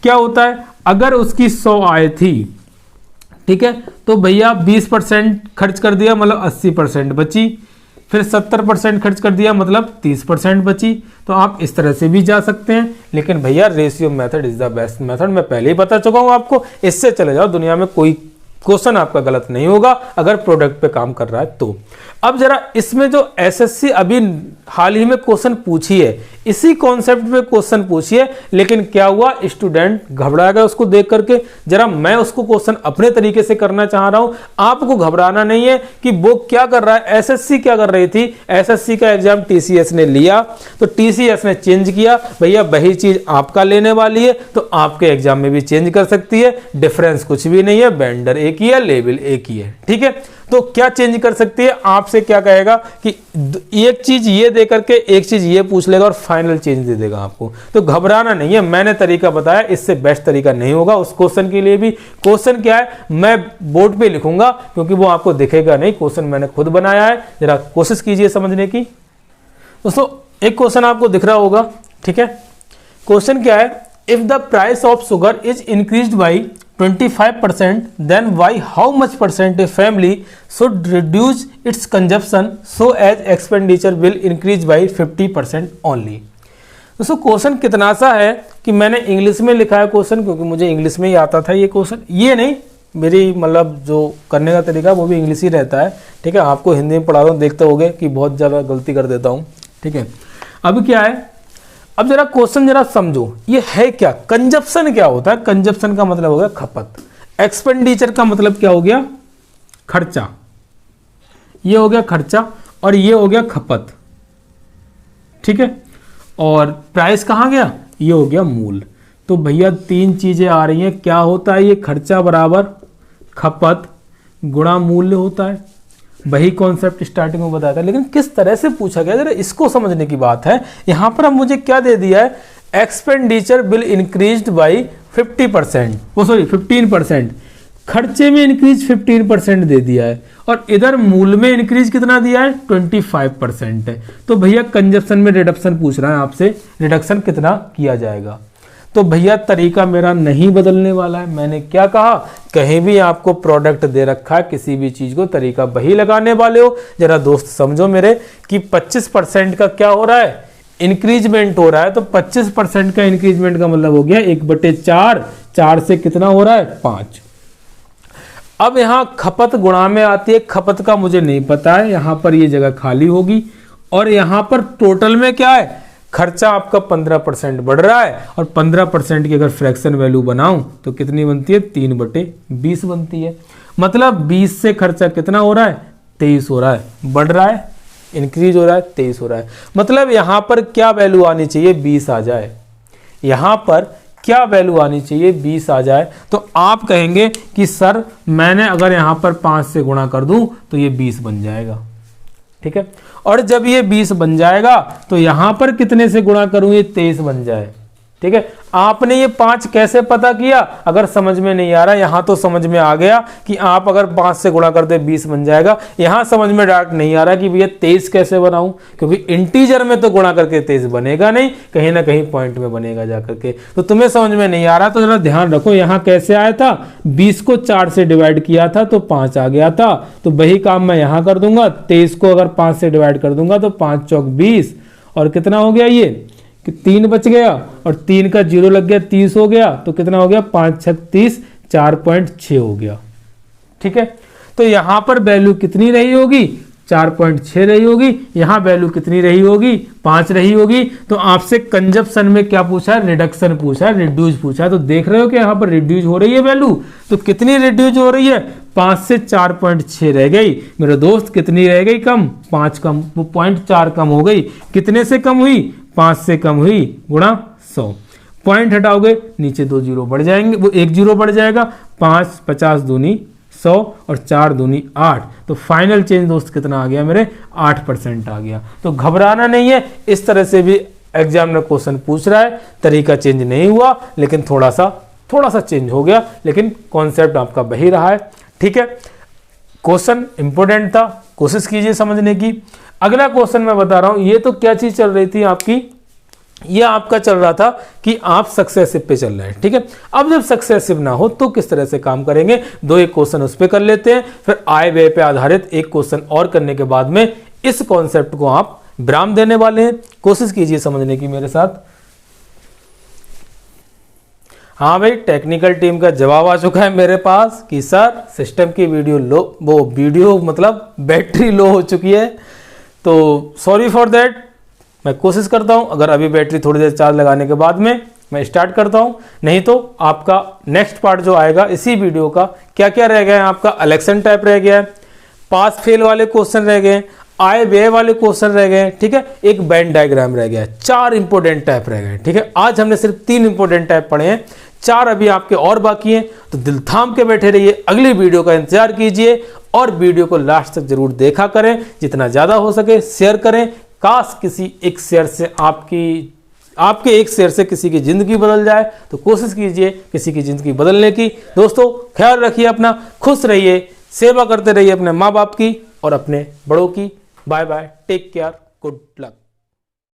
क्या होता है, अगर उसकी 100 आय थी, ठीक है, तो भैया 20% खर्च कर दिया, मतलब 80% बची। फिर 70% खर्च कर दिया, मतलब 30% बची। तो आप इस तरह से भी जा सकते हैं, लेकिन भैया ratio method is the best method, मैं पहले ही बता चुका हूं आपको। इससे चले जाओ, दुनिया में कोई क्वेश्चन आपका गलत नहीं होगा अगर प्रोडक्ट पे काम कर रहा है तो। अब जरा इसमें जो एसएससी अभी हाल ही में क्वेश्चन पूछी है, इसी कॉन्सेप्ट पे क्वेश्चन पूछी है, लेकिन क्या हुआ, स्टूडेंट घबरा गया उसको देख करके। जरा मैं उसको क्वेश्चन अपने तरीके से करना चाह रहा हूं, आपको घबराना नहीं है कि वो क्या कर रहा है। एसएससी क्या कर रही थी, एसएससी का एग्जाम टीसीएस ने लिया, तो टीसीएस ने चेंज किया, भैया वही चीज आपका लेने वाली है, तो आपके एग्जाम में भी चेंज कर सकती है, डिफरेंस कुछ भी नहीं है, वेंडर एक ही है, लेवल एक ही है, ठीक है। तो क्या चेंज कर सकती है, आपसे क्या कहेगा कि एक चीज ये दे करके एक चीज ये पूछ लेगा और फाइनल चेंज दे देगा आपको। तो घबराना नहीं है, मैंने तरीका बताया, इससे बेस्ट तरीका नहीं होगा उस क्वेश्चन के लिए भी। क्वेश्चन क्या है मैं बोर्ड पे लिखूंगा, क्योंकि वो आपको दिखेगा नहीं, क्वेश्चन मैंने खुद बनाया है, जरा कोशिश कीजिए समझने की। दोस्तों एक क्वेश्चन आपको दिख रहा होगा, ठीक है। क्वेश्चन क्या है, if the price of sugar is increased by 25%, then why how much percent a family should reduce its consumption so as expenditure will increase by 50% only। दोस्तों क्वेश्चन कितना सा है कि मैंने इंग्लिश में लिखा है क्वेश्चन, क्योंकि मुझे इंग्लिश में ही आता था ये क्वेश्चन, ये नहीं मेरी मतलब जो करने का तरीका वो भी इंग्लिश ही रहता है, ठीक है। आपको हिंदी में पढ़ा रहा हूँ, देखते होगे कि बहुत ज़्यादा गलती कर देता हूँ, ठीक है। अब क्या है, अब जरा क्वेश्चन जरा समझो, ये है क्या, कंजप्शन क्या होता है। कंजप्शन का मतलब हो गया खपत, एक्सपेंडिचर का मतलब क्या हो गया, खर्चा, ये हो गया खर्चा और ये हो गया खपत, ठीक है। और प्राइस कहाँ गया, ये हो गया मूल। तो भैया 3 चीजें आ रही हैं, क्या होता है ये, खर्चा बराबर खपत गुणा मूल्य होता है। वही कॉन्सेप्ट स्टार्टिंग में बताया था, लेकिन किस तरह से पूछा गया, जरा इसको समझने की बात है। यहां पर अब मुझे क्या दे दिया है, एक्सपेंडिचर विल इंक्रीज्ड बाई 50%, वो सॉरी 15%, खर्चे में इंक्रीज 15% दे दिया है और इधर मूल में इंक्रीज कितना दिया है 25% है। तो भैया कंजप्शन में रिडक्शन पूछ रहा है आपसे, रिडक्शन कितना किया जाएगा। तो भैया तरीका मेरा नहीं बदलने वाला है। मैंने क्या कहा, कहीं भी आपको प्रोडक्ट दे रखा है किसी भी चीज को, तरीका वही लगाने वाले हो। जरा दोस्त समझो मेरे कि 25% का क्या हो रहा है, इंक्रीजमेंट हो रहा है। तो 25% का इंक्रीजमेंट का मतलब हो गया 1/4, 4 से कितना हो रहा है 5। अब यहां खपत गुणा में आती है, खपत का मुझे नहीं पता है, यहां पर ये जगह खाली होगी। और यहां पर टोटल में क्या है, खर्चा आपका 15% बढ़ रहा है और 15% की अगर फ्रैक्शन वैल्यू बनाऊं तो कितनी बनती है 3/20 बनती है। मतलब 20 से खर्चा कितना हो रहा है 23 हो रहा है, बढ़ रहा है, इंक्रीज हो रहा है, 23 हो रहा है। मतलब यहां पर क्या वैल्यू आनी चाहिए 20 आ जाए, यहां पर क्या वैल्यू आनी चाहिए 20 आ जाए। तो आप कहेंगे कि सर मैंने अगर यहां पर 5 से गुणा कर दूं तो ये 20 बन जाएगा, ठीक है। और जब ये 20 बन जाएगा तो यहां पर कितने से गुणा करूं ये 23 बन जाए, ठीक है। आपने ये 5 कैसे पता किया, अगर समझ में नहीं आ रहा, यहां तो समझ में आ गया कि आप अगर 5 से गुणा कर दे 20 बन जाएगा। यहां समझ में डायरेक्ट नहीं आ रहा कि भैया 23 कैसे बनाऊं, क्योंकि इंटीजर में तो गुणा करके 23 बनेगा नहीं, कहीं ना कहीं पॉइंट में बनेगा जाकर के। तो तुम्हें समझ में नहीं आ रहा तो जरा ध्यान रखो, यहां कैसे आया था 20 को 4 से डिवाइड किया था तो 5 आ गया था। तो वही काम मैं यहां कर दूंगा, 23 को अगर 5 से डिवाइड कर दूंगा तो 5 चौक 20 और कितना हो गया ये कि 3 बच गया और 3 का 0 लग गया 30 हो गया। तो कितना हो गया 5 छक 30, 4.6 हो गया, ठीक है। तो यहां पर वैल्यू कितनी रही होगी 4.6 रही होगी, यहां वैल्यू कितनी रही होगी 5 रही होगी। तो आपसे कंजप्शन में क्या पूछा है, रिडक्शन पूछा है, रिड्यूस पूछा है। तो देख रहे हो कि यहां पर रिड्यूस हो रही है वैल्यू, तो कितनी रिड्यूस हो रही है 5 से 4.6 रह गई मेरे दोस्त, कितनी रह गई कम 5 कम, वो 0.4 कम हो गई। कितने से कम हुई 5 से कम हुई गुणा 100, पॉइंट हटाओगे नीचे 2 जीरो बढ़ जाएंगे, वो 1 जीरो बढ़ जाएगा। 5 50 दूनी 100 और 4 दूनी 8, तो फाइनल चेंज दोस्त कितना आ गया मेरे 8% आ गया। तो घबराना नहीं है, इस तरह से भी एग्जामिनर क्वेश्चन पूछ रहा है, तरीका चेंज नहीं हुआ लेकिन थोड़ा सा चेंज हो गया, लेकिन कॉन्सेप्ट आपका वही रहा है, ठीक है। क्वेश्चन इंपोर्टेंट था, कोशिश कीजिए समझने की। अगला क्वेश्चन मैं बता रहा हूं, ये तो क्या चीज चल रही थी आपकी, ये आपका चल रहा था कि आप सक्सेसिव पे चल रहे हैं, ठीक है। अब जब सक्सेसिव ना हो तो किस तरह से काम करेंगे, दो एक क्वेश्चन उस पे कर लेते हैं, फिर आय व्यय पे आधारित एक क्वेश्चन और करने के बाद में इस कॉन्सेप्ट को आप विराम देने वाले हैं। कोशिश कीजिए समझने की मेरे साथ। हाँ भाई, टेक्निकल टीम का जवाब आ चुका है मेरे पास कि सर सिस्टम की वीडियो मतलब बैटरी लो हो चुकी है, तो सॉरी फॉर दैट। मैं कोशिश करता हूं, अगर अभी बैटरी थोड़ी देर चार्ज लगाने के बाद में मैं स्टार्ट करता हूं, नहीं तो आपका नेक्स्ट पार्ट जो आएगा इसी वीडियो का, क्या क्या रह गया है आपका, इलेक्शन टाइप रह गया है, पास फेल वाले क्वेश्चन रह गए, आय व्यय वाले क्वेश्चन रह गए, ठीक है, एक बैंड डायग्राम रह गया, 4 इंपोर्टेंट टाइप रह गए, ठीक है। आज हमने सिर्फ 3 इंपोर्टेंट टाइप पढ़े हैं, 4 अभी आपके और बाकी हैं। तो दिल थाम के बैठे रहिए, अगली वीडियो का इंतजार कीजिए और वीडियो को लास्ट तक जरूर देखा करें, जितना ज्यादा हो सके शेयर करें। काश किसी एक शेयर से आपके एक शेयर से किसी की जिंदगी बदल जाए, तो कोशिश कीजिए किसी की जिंदगी बदलने की। दोस्तों ख्याल रखिए अपना, खुश रहिए, सेवा करते रहिए अपने माँ बाप की और अपने बड़ों की। Bye bye, take care, good luck.